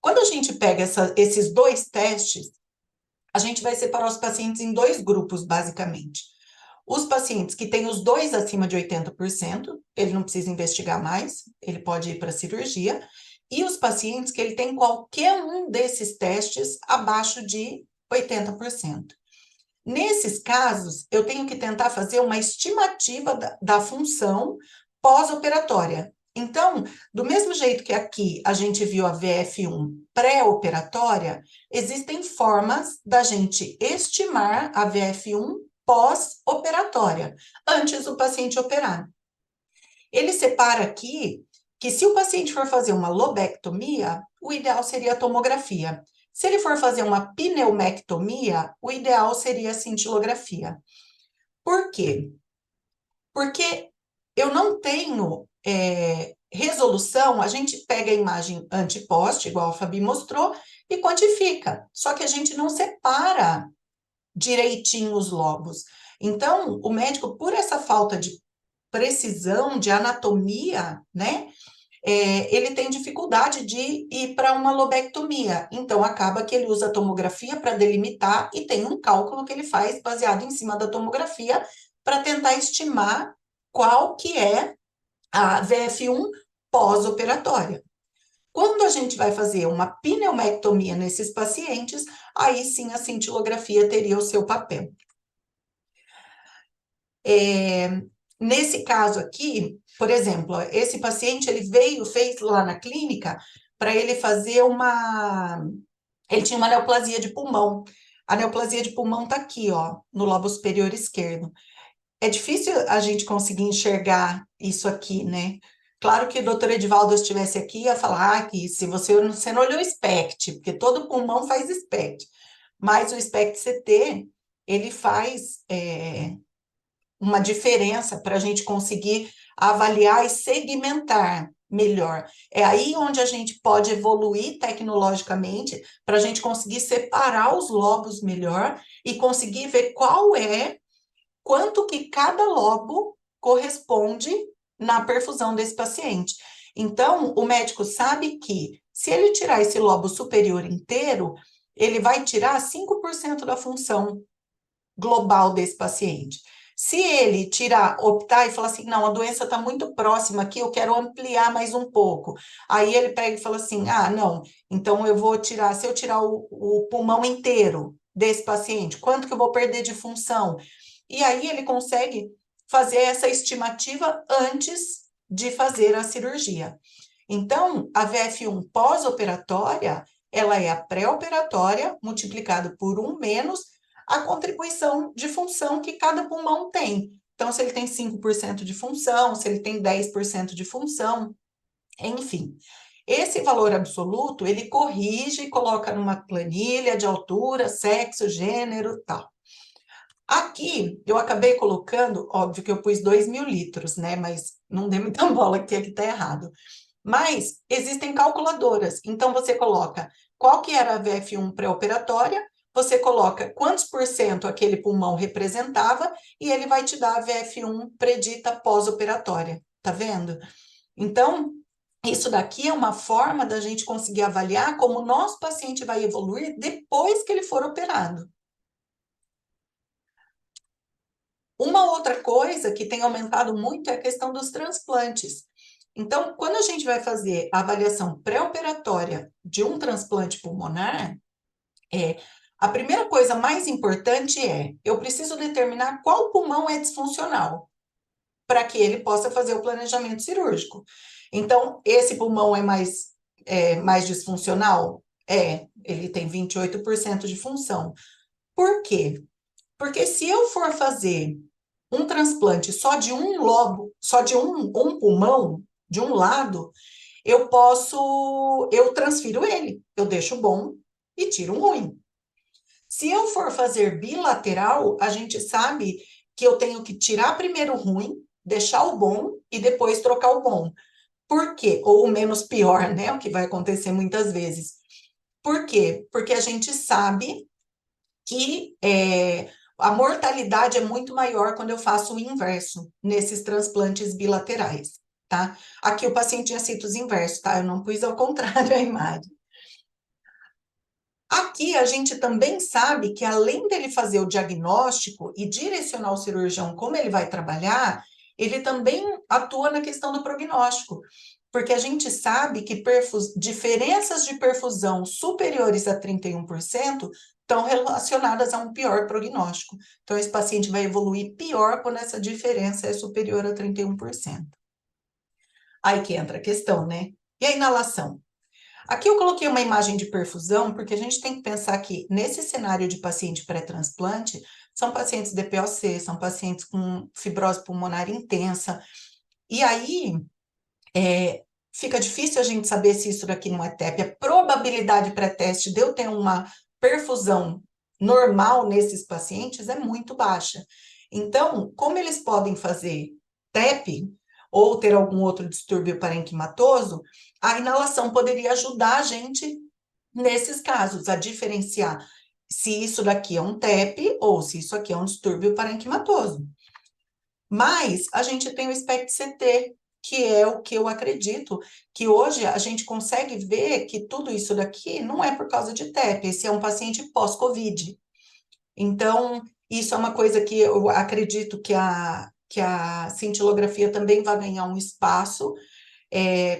Quando a gente pega esses 2 testes, a gente vai separar os pacientes em 2 grupos, basicamente. Os pacientes que têm os 2 acima de 80%, ele não precisa investigar mais, ele pode ir para a cirurgia. E os pacientes que ele tem qualquer um desses testes abaixo de 80%. Nesses casos, eu tenho que tentar fazer uma estimativa da função pós-operatória. Então, do mesmo jeito que aqui a gente viu a VF1 pré-operatória, existem formas da gente estimar a VF1 pós-operatória, antes do paciente operar. Ele separa aqui que, se o paciente for fazer uma lobectomia, o ideal seria a tomografia. Se ele for fazer uma pneumectomia, o ideal seria a cintilografia. Por quê? Porque eu não tenho resolução, a gente pega a imagem anteposte, igual a Fabi mostrou, e quantifica. Só que a gente não separa direitinho os lobos. Então, o médico, por essa falta de precisão, de anatomia, né, ele tem dificuldade de ir para uma lobectomia. Então, acaba que ele usa a tomografia para delimitar e tem um cálculo que ele faz baseado em cima da tomografia para tentar estimar qual que é a VF1 pós-operatória. Quando a gente vai fazer uma pneumectomia nesses pacientes, aí sim a cintilografia teria o seu papel. Nesse caso aqui, por exemplo, esse paciente, ele fez lá na clínica para ele fazer ele tinha uma neoplasia de pulmão. A neoplasia de pulmão tá aqui, ó, no lobo superior esquerdo. É difícil a gente conseguir enxergar isso aqui, né? Claro que o doutor Edivaldo estivesse aqui, ia falar que se você não olhou o SPECT, porque todo pulmão faz SPECT, mas o SPECT-CT, ele faz uma diferença para a gente conseguir avaliar e segmentar melhor. É aí onde a gente pode evoluir tecnologicamente para a gente conseguir separar os lobos melhor e conseguir ver quanto que cada lobo corresponde na perfusão desse paciente. Então, o médico sabe que se ele tirar esse lobo superior inteiro, ele vai tirar 5% da função global desse paciente. Se ele optar e falar assim, não, a doença está muito próxima aqui, eu quero ampliar mais um pouco. Aí ele pega e fala assim, não, então se eu tirar o pulmão inteiro desse paciente, quanto que eu vou perder de função? E aí ele consegue fazer essa estimativa antes de fazer a cirurgia. Então, a VF1 pós-operatória, ela é a pré-operatória multiplicado por 1 menos a contribuição de função que cada pulmão tem. Então, se ele tem 5% de função, se ele tem 10% de função, enfim. Esse valor absoluto, ele corrige e coloca numa planilha de altura, sexo, gênero, tal. Aqui, eu acabei colocando, óbvio que eu pus 2.000 litros, né? Mas não dei muita bola, que aqui tá errado. Mas existem calculadoras. Então, você coloca qual que era a VF1 pré-operatória, você coloca quantos por cento aquele pulmão representava e ele vai te dar a VF1 predita pós-operatória. Tá vendo? Então, isso daqui é uma forma da gente conseguir avaliar como o nosso paciente vai evoluir depois que ele for operado. Uma outra coisa que tem aumentado muito é a questão dos transplantes. Então, quando a gente vai fazer a avaliação pré-operatória de um transplante pulmonar, a primeira coisa mais importante eu preciso determinar qual pulmão é disfuncional, para que ele possa fazer o planejamento cirúrgico. Então, esse pulmão é mais disfuncional? Ele tem 28% de função. Por quê? Porque se eu for fazer um transplante só de um lobo, só de um pulmão, de um lado, eu transfiro ele, eu deixo o bom e tiro o ruim. Se eu for fazer bilateral, a gente sabe que eu tenho que tirar primeiro o ruim, deixar o bom e depois trocar o bom. Por quê? Ou o menos pior, né? O que vai acontecer muitas vezes. Por quê? Porque a gente sabe que a mortalidade é muito maior quando eu faço o inverso nesses transplantes bilaterais, tá? Aqui o paciente tinha citos inverso, tá? Eu não pus ao contrário a imagem. Aqui a gente também sabe que além dele fazer o diagnóstico e direcionar o cirurgião como ele vai trabalhar, ele também atua na questão do prognóstico, porque a gente sabe que diferenças de perfusão superiores a 31% estão relacionadas a um pior prognóstico. Então, esse paciente vai evoluir pior quando essa diferença é superior a 31%. Aí que entra a questão, né? E a inalação? Aqui eu coloquei uma imagem de perfusão, porque a gente tem que pensar que nesse cenário de paciente pré-transplante, são pacientes DPOC, são pacientes com fibrose pulmonar intensa, e aí fica difícil a gente saber se isso daqui não é TEP. A probabilidade pré-teste de eu ter uma perfusão normal nesses pacientes é muito baixa. Então, como eles podem fazer TEP ou ter algum outro distúrbio parenquimatoso, a inalação poderia ajudar a gente nesses casos a diferenciar se isso daqui é um TEP ou se isso aqui é um distúrbio parenquimatoso. Mas a gente tem o SPECT-CT, que é o que eu acredito, que hoje a gente consegue ver que tudo isso daqui não é por causa de TEP, esse é um paciente pós-Covid. Então, isso é uma coisa que eu acredito que a cintilografia também vai ganhar um espaço,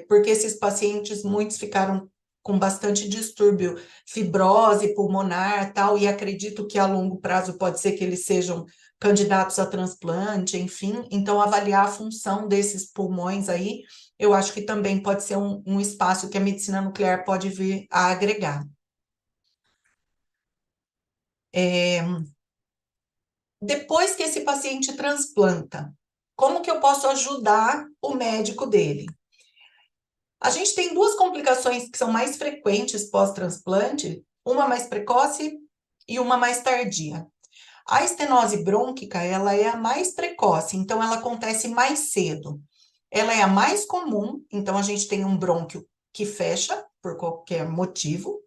porque esses pacientes, muitos ficaram com bastante distúrbio, fibrose pulmonar, tal, e acredito que a longo prazo pode ser que eles sejam candidatos a transplante, enfim. Então, avaliar a função desses pulmões aí, eu acho que também pode ser um espaço que a medicina nuclear pode vir a agregar. Depois que esse paciente transplanta, como que eu posso ajudar o médico dele? A gente tem duas complicações que são mais frequentes pós-transplante, uma mais precoce e uma mais tardia. A estenose brônquica, ela é a mais precoce, então ela acontece mais cedo. Ela é a mais comum, então a gente tem um brônquio que fecha por qualquer motivo.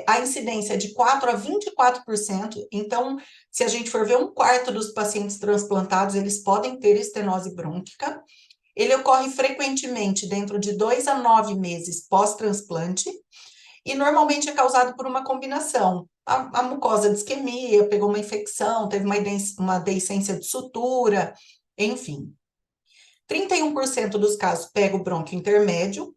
A incidência é de 4 a 24%, então, se a gente for ver um quarto dos pacientes transplantados, eles podem ter estenose brônquica. Ele ocorre frequentemente dentro de 2 a 9 meses pós-transplante e normalmente é causado por uma combinação. A mucosa de isquemia, pegou uma infecção, teve uma deiscência de sutura, enfim. 31% dos casos pega o brônquio intermédio.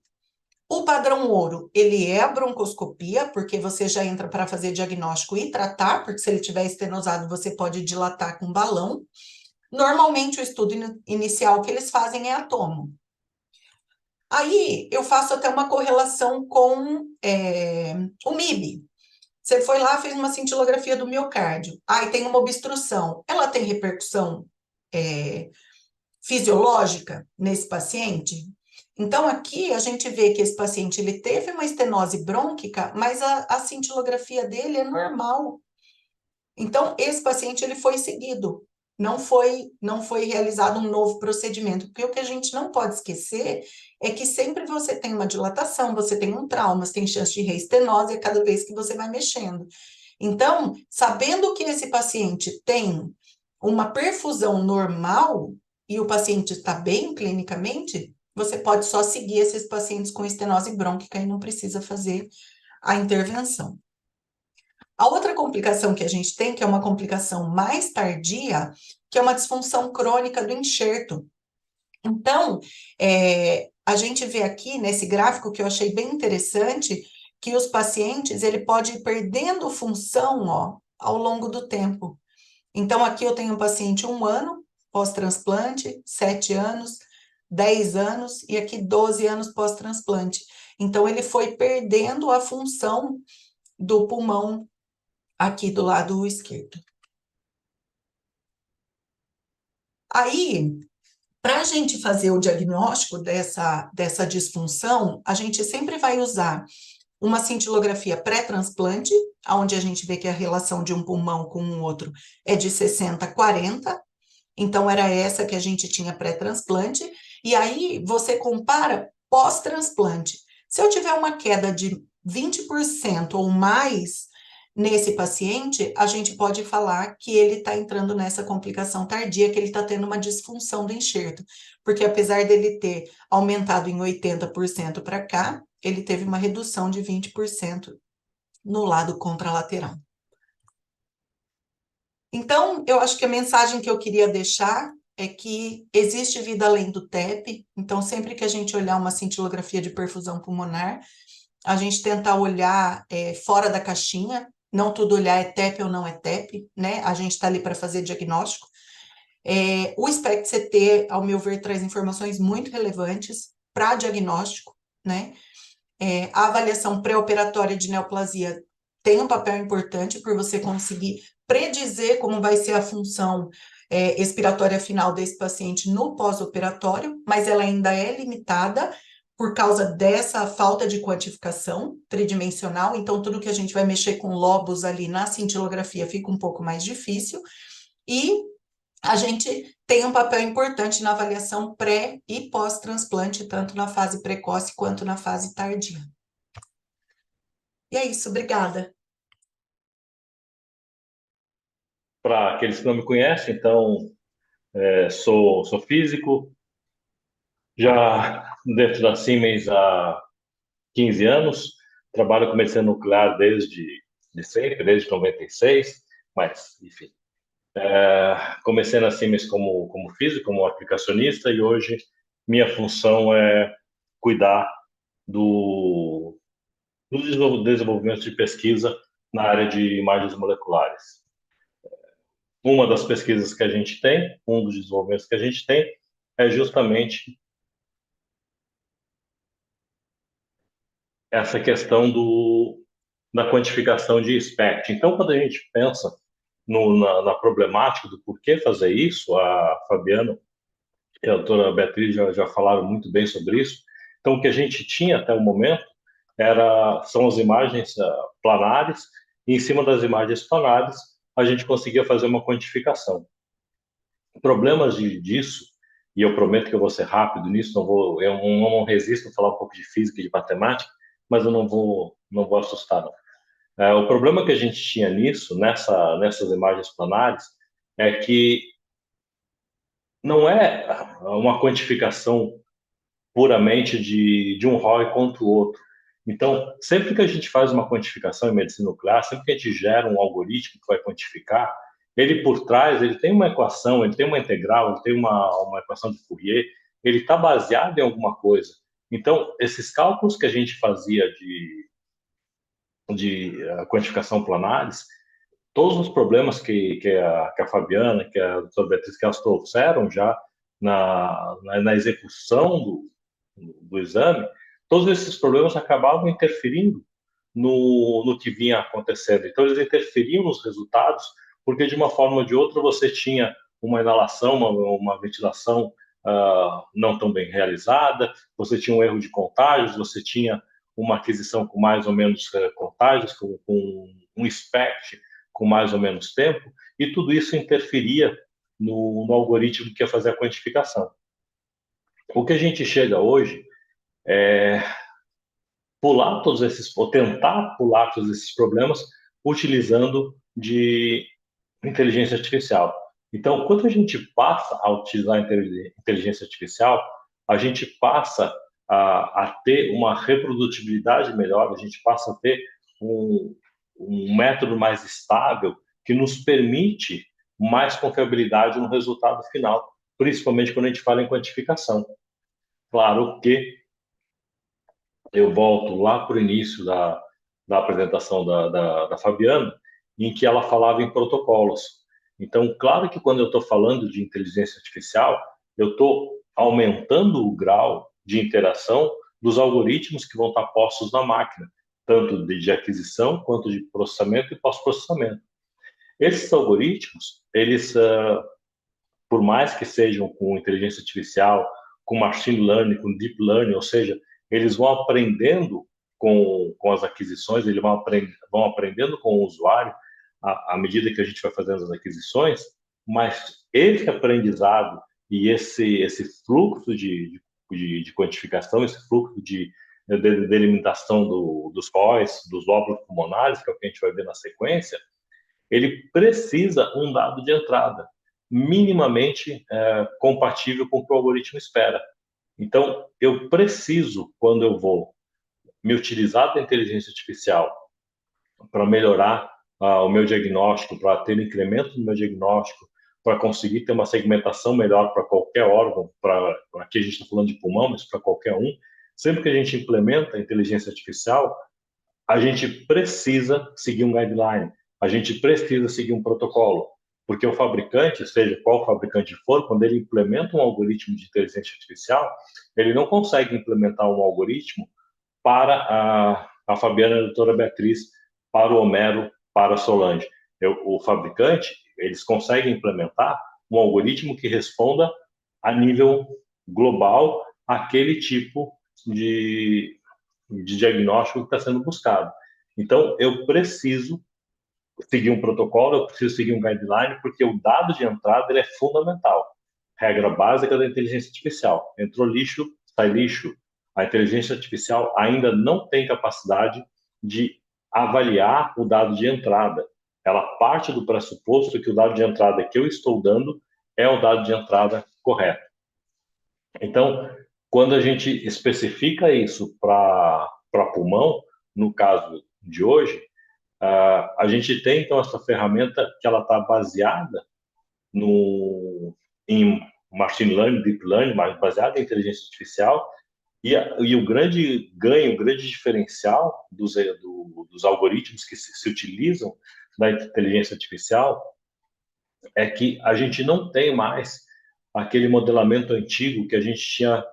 O padrão ouro, ele é a broncoscopia, porque você já entra para fazer diagnóstico e tratar, porque se ele tiver estenosado, você pode dilatar com balão. Normalmente, o estudo inicial que eles fazem é a tomo. Aí, eu faço até uma correlação com o MIB. Você foi lá, fez uma cintilografia do miocárdio. Aí tem uma obstrução. Ela tem repercussão fisiológica nesse paciente? Então, aqui a gente vê que esse paciente ele teve uma estenose brônquica, mas a cintilografia dele é normal. Então, esse paciente ele foi seguido, não foi realizado um novo procedimento, porque o que a gente não pode esquecer é que sempre você tem uma dilatação, você tem um trauma, você tem chance de reestenose a cada vez que você vai mexendo. Então, sabendo que esse paciente tem uma perfusão normal e o paciente está bem clinicamente, você pode só seguir esses pacientes com estenose brônquica e não precisa fazer a intervenção. A outra complicação que a gente tem, que é uma complicação mais tardia, que é uma disfunção crônica do enxerto. Então, a gente vê aqui nesse gráfico que eu achei bem interessante, que os pacientes, ele pode ir perdendo função, ó, ao longo do tempo. Então, aqui eu tenho um paciente 1 ano pós-transplante, 7 anos, 10 anos e aqui 12 anos pós-transplante. Então, ele foi perdendo a função do pulmão aqui do lado esquerdo. Aí, para a gente fazer o diagnóstico dessa disfunção, a gente sempre vai usar uma cintilografia pré-transplante, onde a gente vê que a relação de um pulmão com o outro é de 60-40, então era essa que a gente tinha pré-transplante, e aí você compara pós-transplante. Se eu tiver uma queda de 20% ou mais nesse paciente, a gente pode falar que ele está entrando nessa complicação tardia, que ele está tendo uma disfunção do enxerto, porque apesar dele ter aumentado em 80% para cá, ele teve uma redução de 20% no lado contralateral. Então, eu acho que a mensagem que eu queria deixar é que existe vida além do TEP, então sempre que a gente olhar uma cintilografia de perfusão pulmonar, a gente tentar olhar fora da caixinha, não tudo olhar é TEP ou não é TEP, né? A gente está ali para fazer diagnóstico. O SPECT-CT, ao meu ver, traz informações muito relevantes para diagnóstico, né? A avaliação pré-operatória de neoplasia tem um papel importante por você conseguir predizer como vai ser a função expiratória final desse paciente no pós-operatório, mas ela ainda é limitada por causa dessa falta de quantificação tridimensional, então tudo que a gente vai mexer com lobos ali na cintilografia fica um pouco mais difícil, e a gente tem um papel importante na avaliação pré e pós-transplante, tanto na fase precoce quanto na fase tardia. E é isso, obrigada. Para aqueles que não me conhecem, então, sou físico, já dentro da Siemens há 15 anos, trabalho com medicina nuclear de sempre, desde 96, mas, enfim. Comecei na Siemens como físico, como aplicacionista, e hoje minha função é cuidar do, do desenvolvimento de pesquisa na área de imagens moleculares. Uma das pesquisas que a gente tem, um dos desenvolvimentos que a gente tem, é justamente essa questão da quantificação de SPECT. Então, quando a gente pensa na problemática do porquê fazer isso, a Fabiana e a doutora Beatriz já falaram muito bem sobre isso. Então, o que a gente tinha até o momento são as imagens planares, e em cima das imagens planares, a gente conseguia fazer uma quantificação. Problemas disso, e eu prometo que eu vou ser rápido nisso, eu não resisto a falar um pouco de física e de matemática, mas eu não vou assustar, não. O problema que a gente tinha nisso, nessas imagens planares, é que não é uma quantificação puramente de um ROI contra o outro. Então, sempre que a gente faz uma quantificação em medicina nuclear, sempre que a gente gera um algoritmo que vai quantificar, ele por trás, ele tem uma equação, ele tem uma integral, ele tem uma equação de Fourier, ele está baseado em alguma coisa. Então, esses cálculos que a gente fazia de quantificação planares, todos os problemas que a Fabiana, que a doutora Beatriz, que elas trouxeram já na execução do exame, todos esses problemas acabavam interferindo no que vinha acontecendo. Então, eles interferiam nos resultados, porque de uma forma ou de outra você tinha uma inalação, uma ventilação não tão bem realizada, você tinha um erro de contágios, você tinha uma aquisição com mais ou menos contágios, com um SPECT com mais ou menos tempo, e tudo isso interferia no algoritmo que ia fazer a quantificação. O que a gente chega hoje é pular todos esses, ou tentar pular todos esses problemas utilizando de inteligência artificial. Então, quando a gente passa a utilizar a inteligência artificial, a gente passa a ter uma reprodutibilidade melhor, a gente passa a ter um método mais estável que nos permite mais confiabilidade no resultado final, principalmente quando a gente fala em quantificação. Claro que eu volto lá para o início da apresentação da Fabiana, em que ela falava em protocolos. Então, claro que quando eu estou falando de inteligência artificial, eu estou aumentando o grau de interação dos algoritmos que vão estar postos na máquina, tanto de aquisição quanto de processamento e pós-processamento. Esses algoritmos, eles, por mais que sejam com inteligência artificial, com machine learning, com deep learning, ou seja, eles vão aprendendo com as aquisições, eles vão aprendendo com o usuário à medida que a gente vai fazendo as aquisições, mas esse aprendizado e esse fluxo de quantificação, esse fluxo de delimitação dos ROIs, dos lóbulos pulmonares, que é o que a gente vai ver na sequência, ele precisa um dado de entrada minimamente compatível com o que o algoritmo espera. Então, eu preciso, quando eu vou me utilizar da inteligência artificial para melhorar o meu diagnóstico, para ter um incremento no meu diagnóstico, para conseguir ter uma segmentação melhor para qualquer órgão, aqui a gente está falando de pulmão, mas para qualquer um, sempre que a gente implementa a inteligência artificial, a gente precisa seguir um guideline, a gente precisa seguir um protocolo, porque o fabricante, seja qual fabricante for, quando ele implementa um algoritmo de inteligência artificial, ele não consegue implementar um algoritmo para a Fabiana e a doutora Beatriz, para o Homero, para a Solange. O fabricante, eles conseguem implementar um algoritmo que responda a nível global aquele tipo de diagnóstico que está sendo buscado. Então, eu preciso seguir um protocolo, eu preciso seguir um guideline, porque o dado de entrada ele é fundamental. Regra básica da inteligência artificial. Entrou lixo, sai lixo. A inteligência artificial ainda não tem capacidade de avaliar o dado de entrada. ela parte do pressuposto que o dado de entrada que eu estou dando é o dado de entrada correto. Então, quando a gente especifica isso para pulmão, no caso de hoje, a gente tem, então, essa ferramenta que ela está baseada em machine learning, deep learning, baseada em inteligência artificial, e o grande ganho, o grande diferencial dos algoritmos que se utilizam da inteligência artificial é que a gente não tem mais aquele modelamento antigo que a gente tinha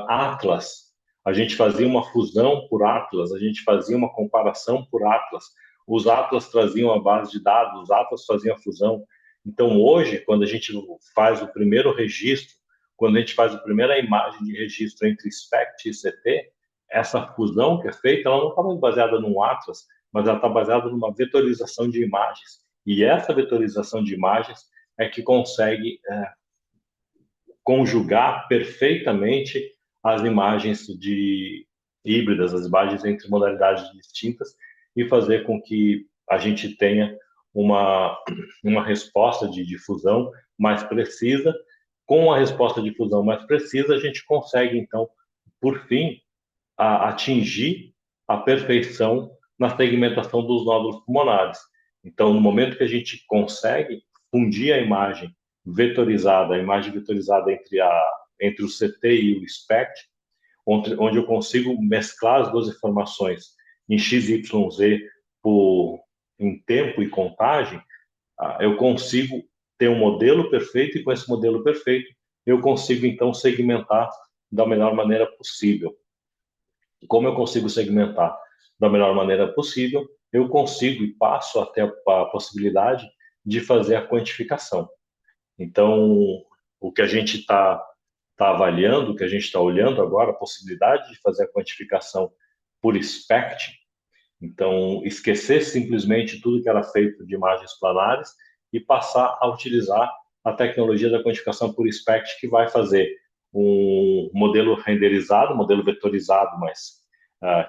Atlas. A gente fazia uma fusão por Atlas, a gente fazia uma comparação por Atlas. Os Atlas traziam a base de dados, os Atlas faziam a fusão. Então, hoje, quando a gente faz o primeiro registro, quando a gente faz a primeira imagem de registro entre SPECT e CT, essa fusão que é feita, ela não está baseada num Atlas, mas ela está baseada numa vetorização de imagens. E essa vetorização de imagens é que consegue conjugar perfeitamente as imagens híbridas, as imagens entre modalidades distintas, e fazer com que a gente tenha uma resposta de difusão mais precisa. Com a resposta de difusão mais precisa, a gente consegue, então, por fim, atingir a perfeição na segmentação dos nódulos pulmonares. Então, no momento que a gente consegue fundir a imagem vetorizada entre o CT e o SPECT, onde eu consigo mesclar as duas informações em XYZ em tempo e contagem, eu consigo ter um modelo perfeito, e com esse modelo perfeito eu consigo, então, segmentar da melhor maneira possível. Como eu consigo segmentar da melhor maneira possível, eu consigo e passo até a possibilidade de fazer a quantificação. Então, o que a gente está avaliando, o que a gente está olhando agora, a possibilidade de fazer a quantificação por SPECT. Então, esquecer simplesmente tudo que era feito de imagens planares e passar a utilizar a tecnologia da quantificação por SPECT, que vai fazer um modelo renderizado, modelo vetorizado, mas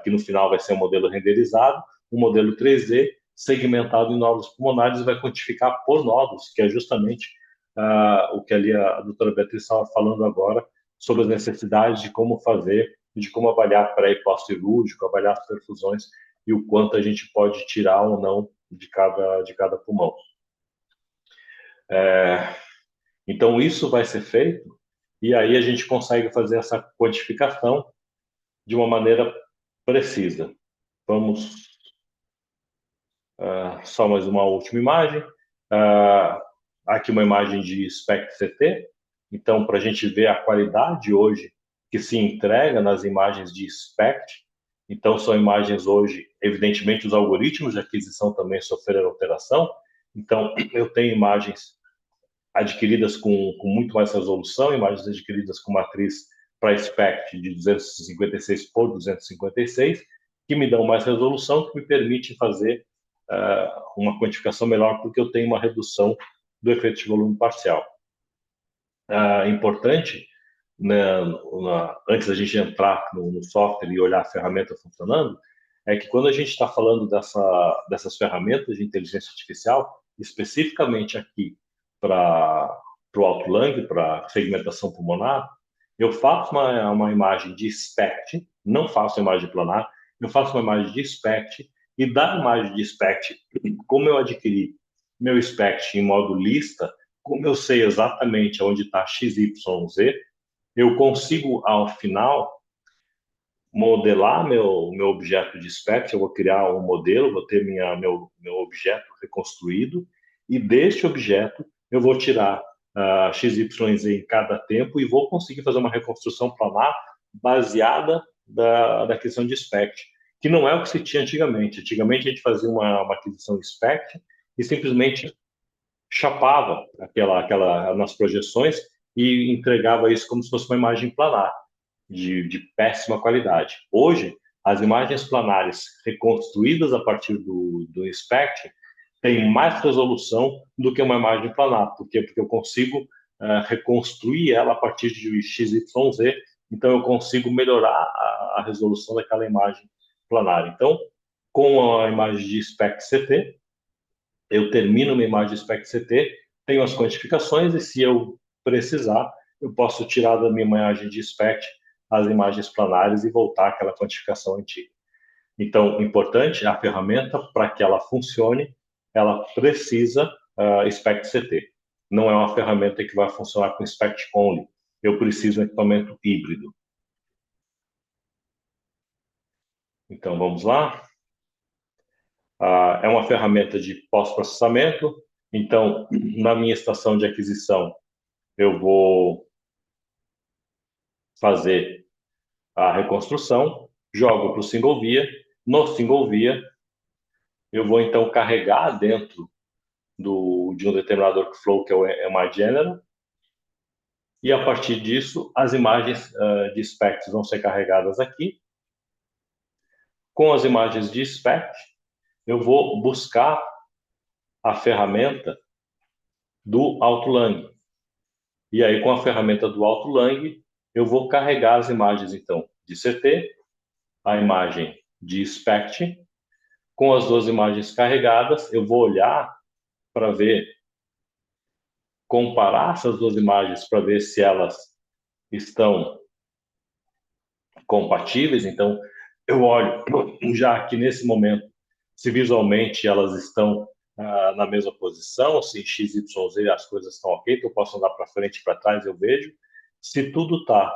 que no final vai ser um modelo renderizado, um modelo 3D segmentado em nódulos pulmonares, e vai quantificar por nódulos, que é justamente o que ali a doutora Beatriz estava falando agora, sobre as necessidades de como fazer, de como avaliar pré e pós-cirúrgico, avaliar as perfusões e o quanto a gente pode tirar ou não de cada pulmão. Então, isso vai ser feito, e aí a gente consegue fazer essa quantificação de uma maneira precisa. Vamos só mais uma última imagem. Aqui uma imagem de SPECT-CT. Então, para a gente ver a qualidade hoje que se entrega nas imagens de SPECT. Então, são imagens hoje, evidentemente, os algoritmos de aquisição também sofreram alteração. Então, eu tenho imagens adquiridas com muito mais resolução, imagens adquiridas com matriz para SPECT de 256 por 256, que me dão mais resolução, que me permite fazer uma quantificação melhor, porque eu tenho uma redução do efeito de volume parcial. Importante, né, antes da gente entrar no software e olhar a ferramenta funcionando, é que quando a gente está falando dessas ferramentas de inteligência artificial, especificamente aqui para o auto-lung, para segmentação pulmonar, eu faço uma imagem de SPECT, não faço imagem planar, eu faço uma imagem de SPECT, e da imagem de SPECT, como eu adquiri meu SPECT em modo lista, como eu sei exatamente onde está XYZ, eu consigo, ao final, modelar meu objeto de SPECT. Eu vou criar um modelo, vou ter meu objeto reconstruído, e deste objeto eu vou tirar XYZ em cada tempo, e vou conseguir fazer uma reconstrução planar baseada da questão de SPECT, que não é o que se tinha antigamente. Antigamente a gente fazia uma aquisição de SPECT e simplesmente chapava nas projeções e entregava isso como se fosse uma imagem planar, de péssima qualidade. Hoje, as imagens planares reconstruídas a partir do SPECT têm mais resolução do que uma imagem planar. Por quê? Porque eu consigo reconstruir ela a partir de XYZ, então eu consigo melhorar a resolução daquela imagem planar. Então, com a imagem de SPECT-CT, eu termino uma imagem SPECT-CT, tenho as quantificações e se eu precisar, eu posso tirar da minha imagem de SPECT as imagens planares e voltar àquela quantificação antiga. Então, importante, a ferramenta, para que ela funcione, ela precisa SPECT-CT. Não é uma ferramenta que vai funcionar com SPECT-only. Eu preciso de um equipamento híbrido. Então, vamos lá. É uma ferramenta de pós-processamento. Então, na minha estação de aquisição, eu vou fazer a reconstrução, jogo para o single via. No single via, eu vou então carregar dentro de um determinado workflow que é uma general, e a partir disso, as imagens de SPECT vão ser carregadas aqui. Com as imagens de SPECT, eu vou buscar a ferramenta do AutoLang. E aí, com a ferramenta do AutoLang, eu vou carregar as imagens, então, de CT, a imagem de SPECT. Com as duas imagens carregadas, eu vou olhar para ver, comparar essas duas imagens para ver se elas estão compatíveis. Então, eu olho já aqui nesse momento se visualmente elas estão na mesma posição, se em X, Y, Z as coisas estão ok, então eu posso andar para frente e para trás, eu vejo. Se tudo está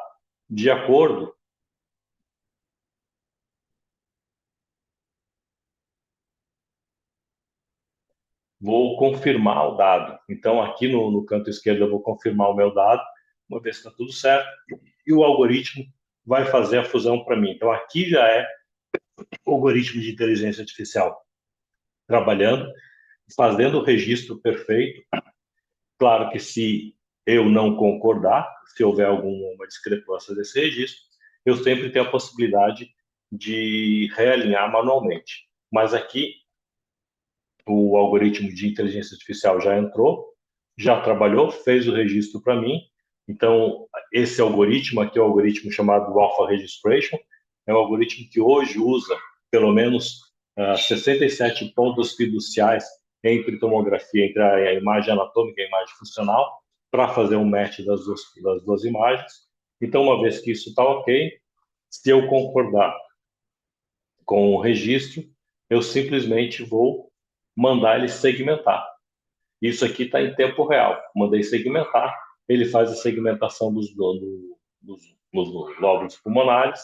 de acordo, vou confirmar o dado. Então, aqui no canto esquerdo, eu vou confirmar o meu dado, uma vez que está tudo certo, e o algoritmo vai fazer a fusão para mim. Então, aqui já é o algoritmo de inteligência artificial trabalhando, fazendo o registro perfeito. Claro que se eu não concordar, se houver alguma discrepância desse registro, eu sempre tenho a possibilidade de realinhar manualmente. Mas aqui, o algoritmo de inteligência artificial já entrou, já trabalhou, fez o registro para mim. Então, esse algoritmo aqui é o algoritmo chamado Alpha Registration, é um algoritmo que hoje usa pelo menos 67 pontos fiduciais entre tomografia, entre a imagem anatômica e a imagem funcional, para fazer um match das duas imagens. Então, uma vez que isso está ok, se eu concordar com o registro, eu simplesmente vou mandar ele segmentar. Isso aqui está em tempo real. Mandei segmentar, ele faz a segmentação dos lóbulos pulmonares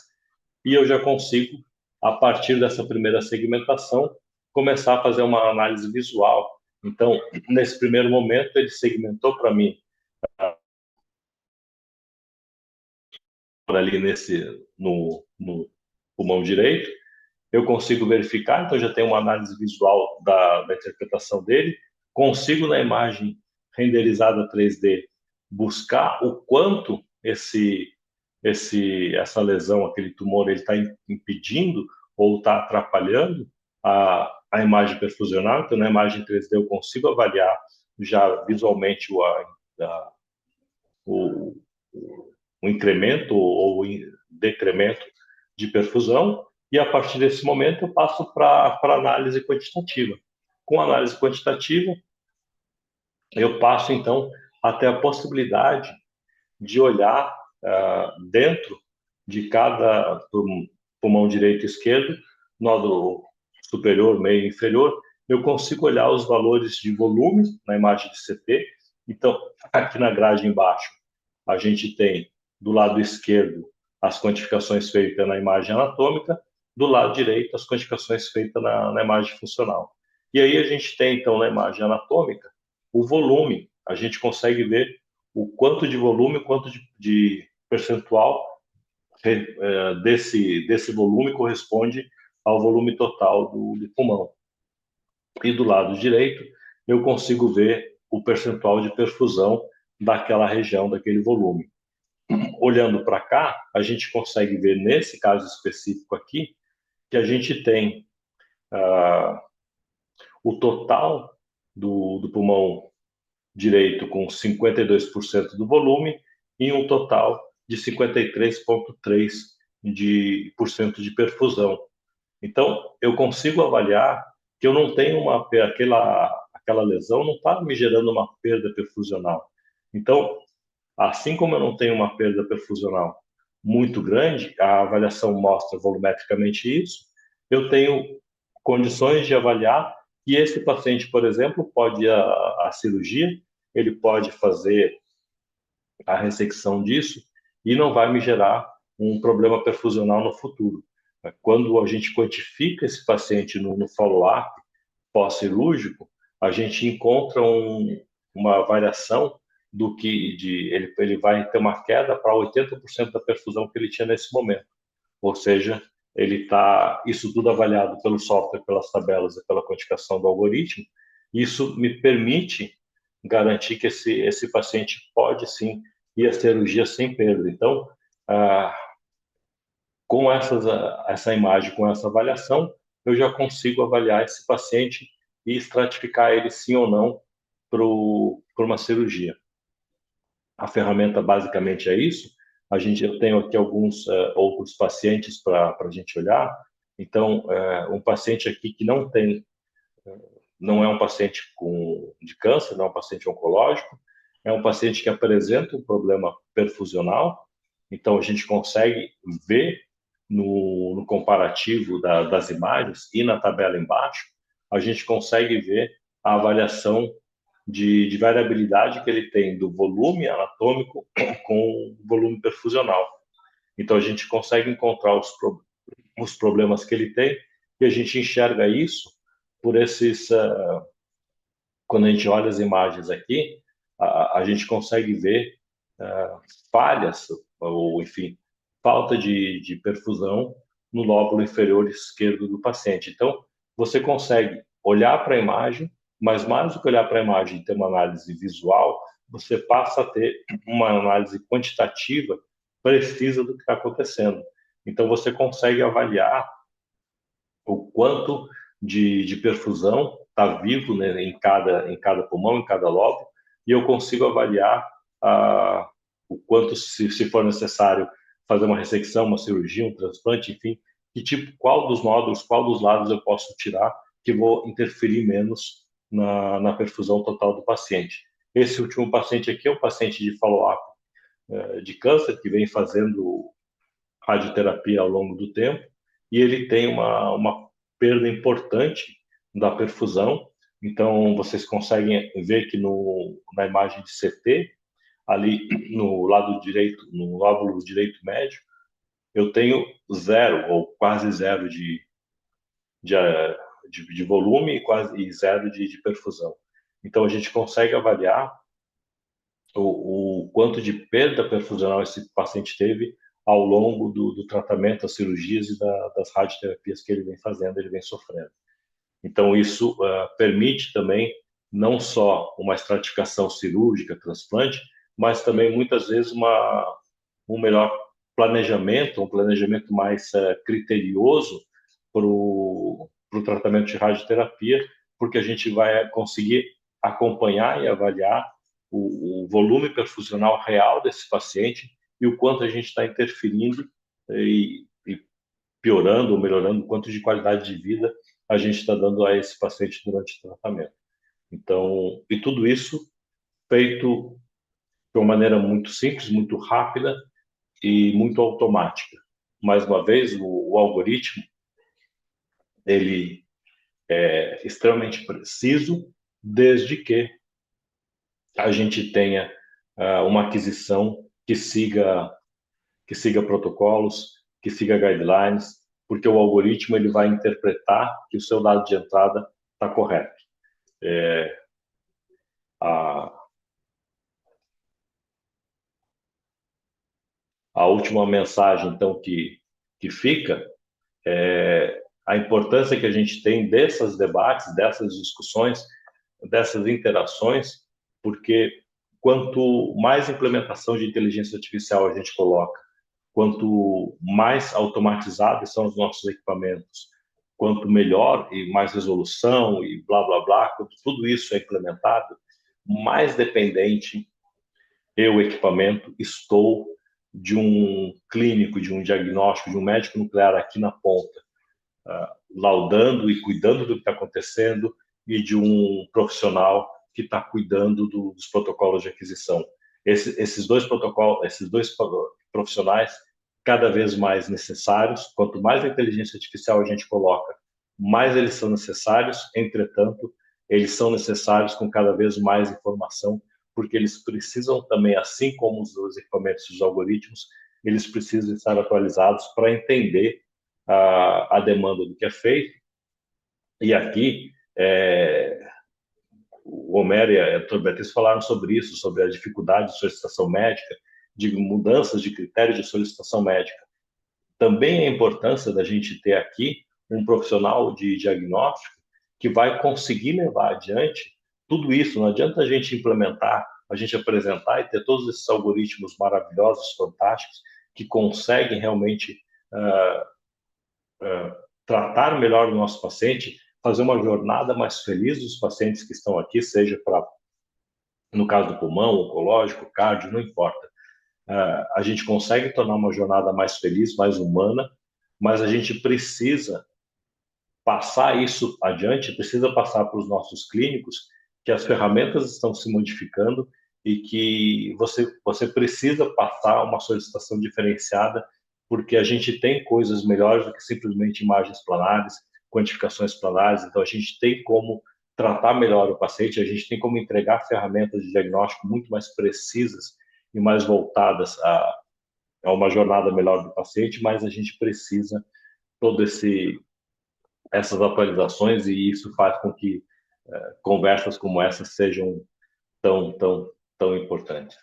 e eu já consigo, a partir dessa primeira segmentação, começar a fazer uma análise visual. Então, nesse primeiro momento, ele segmentou para mim ali no pulmão direito. Eu consigo verificar, então já tenho uma análise visual da interpretação dele, consigo na imagem renderizada 3D buscar o quanto essa lesão, aquele tumor, ele está impedindo ou está atrapalhando a imagem perfusional. Então, na imagem 3D eu consigo avaliar já visualmente o incremento ou o decremento de perfusão, e a partir desse momento eu passo para análise quantitativa. Com análise quantitativa, eu passo então até a possibilidade de olhar dentro de cada pulmão direito e esquerdo, nódulo superior, meio e inferior, eu consigo olhar os valores de volume na imagem de CT. Então, aqui na grade embaixo, a gente tem do lado esquerdo as quantificações feitas na imagem anatômica, do lado direito as quantificações feitas na imagem funcional. E aí a gente tem, então, na imagem anatômica, o volume. A gente consegue ver o quanto de volume, quanto de percentual desse volume corresponde ao volume total do pulmão. E do lado direito, eu consigo ver o percentual de perfusão daquela região, daquele volume. Olhando para cá, a gente consegue ver, nesse caso específico aqui, que a gente tem o total do pulmão direito com 52% do volume e um total de 53,3% de perfusão. Então, eu consigo avaliar que eu não tenho aquela aquela lesão não está me gerando uma perda perfusional. Então, assim como eu não tenho uma perda perfusional muito grande, a avaliação mostra volumetricamente isso, eu tenho condições de avaliar que esse paciente, por exemplo, pode ir à cirurgia, ele pode fazer a ressecção disso e não vai me gerar um problema perfusional no futuro. Quando a gente quantifica esse paciente no follow-up pós-cirúrgico, a gente encontra uma variação do que ele vai ter uma queda para 80% da perfusão que ele tinha nesse momento. Ou seja, isso tudo avaliado pelo software, pelas tabelas e pela quantificação do algoritmo. Isso me permite garantir que esse paciente pode sim ir à cirurgia sem perda. Então, com essa imagem, com essa avaliação, eu já consigo avaliar esse paciente e estratificar ele sim ou não para uma cirurgia. A ferramenta basicamente é isso. Eu tenho aqui alguns outros pacientes para a gente olhar. Então, um paciente aqui que não é um paciente de câncer, não é um paciente oncológico, é um paciente que apresenta um problema perfusional. Então, a gente consegue ver no comparativo das imagens e na tabela embaixo, a gente consegue ver a avaliação de variabilidade que ele tem do volume anatômico com o volume perfusional. Então, a gente consegue encontrar os problemas que ele tem e a gente enxerga isso por esses... quando a gente olha as imagens aqui, a gente consegue ver falhas, ou enfim, falta de perfusão no lóbulo inferior esquerdo do paciente. Então, você consegue olhar para a imagem, mas mais do que olhar para a imagem e ter uma análise visual, você passa a ter uma análise quantitativa precisa do que está acontecendo. Então, você consegue avaliar o quanto de perfusão está vivo, né, em cada pulmão, em cada lóbulo, e eu consigo avaliar o quanto, se for necessário, fazer uma ressecção, uma cirurgia, um transplante, enfim, qual dos nódulos, qual dos lados eu posso tirar que vou interferir menos na perfusão total do paciente. Esse último paciente aqui é um paciente de follow-up de câncer, que vem fazendo radioterapia ao longo do tempo, e ele tem uma perda importante da perfusão. Então, vocês conseguem ver que na imagem de CT, ali no lado direito, no lóbulo direito médio, eu tenho zero ou quase zero de volume e zero de perfusão. Então, a gente consegue avaliar o quanto de perda perfusional esse paciente teve ao longo do tratamento, das cirurgias e das radioterapias que ele vem fazendo, ele vem sofrendo. Então, isso permite também não só uma estratificação cirúrgica, transplante, mas também, muitas vezes, um melhor planejamento, um planejamento mais criterioso para o tratamento de radioterapia, porque a gente vai conseguir acompanhar e avaliar o volume perfusional real desse paciente e o quanto a gente está interferindo e piorando ou melhorando, o quanto de qualidade de vida a gente está dando a esse paciente durante o tratamento. Então, e tudo isso feito de uma maneira muito simples, muito rápida e muito automática. Mais uma vez, o algoritmo, ele é extremamente preciso, desde que a gente tenha uma aquisição que siga protocolos, que siga guidelines, porque o algoritmo ele vai interpretar que o seu dado de entrada está correto. A última mensagem, então, que fica é a importância que a gente tem desses debates, dessas discussões, dessas interações, porque quanto mais implementação de inteligência artificial a gente coloca, quanto mais automatizados são os nossos equipamentos, quanto melhor e mais resolução e blá, blá, blá, quanto tudo isso é implementado, mais dependente eu, o equipamento, estou de um clínico, de um diagnóstico, de um médico nuclear aqui na ponta, laudando e cuidando do que está acontecendo e de um profissional que está cuidando dos protocolos de aquisição. Esses dois protocolos, esses dois profissionais, cada vez mais necessários. Quanto mais a inteligência artificial a gente coloca, mais eles são necessários. Entretanto, eles são necessários com cada vez mais informação, porque eles precisam também, assim como os equipamentos e os algoritmos, eles precisam estar atualizados para entender a demanda do que é feito. E aqui, o Homero e a doutora Beatriz falaram sobre isso, sobre a dificuldade de solicitação médica, de mudanças de critérios de solicitação médica. Também a importância da gente ter aqui um profissional de diagnóstico que vai conseguir levar adiante tudo isso. Não adianta a gente implementar, a gente apresentar e ter todos esses algoritmos maravilhosos, fantásticos, que conseguem realmente tratar melhor o nosso paciente, fazer uma jornada mais feliz dos pacientes que estão aqui, seja no caso do pulmão, oncológico, cardio, não importa. A gente consegue tornar uma jornada mais feliz, mais humana, mas a gente precisa passar isso adiante, precisa passar para os nossos clínicos que as ferramentas estão se modificando e que você precisa passar uma solicitação diferenciada, porque a gente tem coisas melhores do que simplesmente imagens planares, quantificações planares. Então a gente tem como tratar melhor o paciente, a gente tem como entregar ferramentas de diagnóstico muito mais precisas e mais voltadas a uma jornada melhor do paciente, mas a gente precisa essas atualizações, e isso faz com que conversas como essa sejam tão importantes.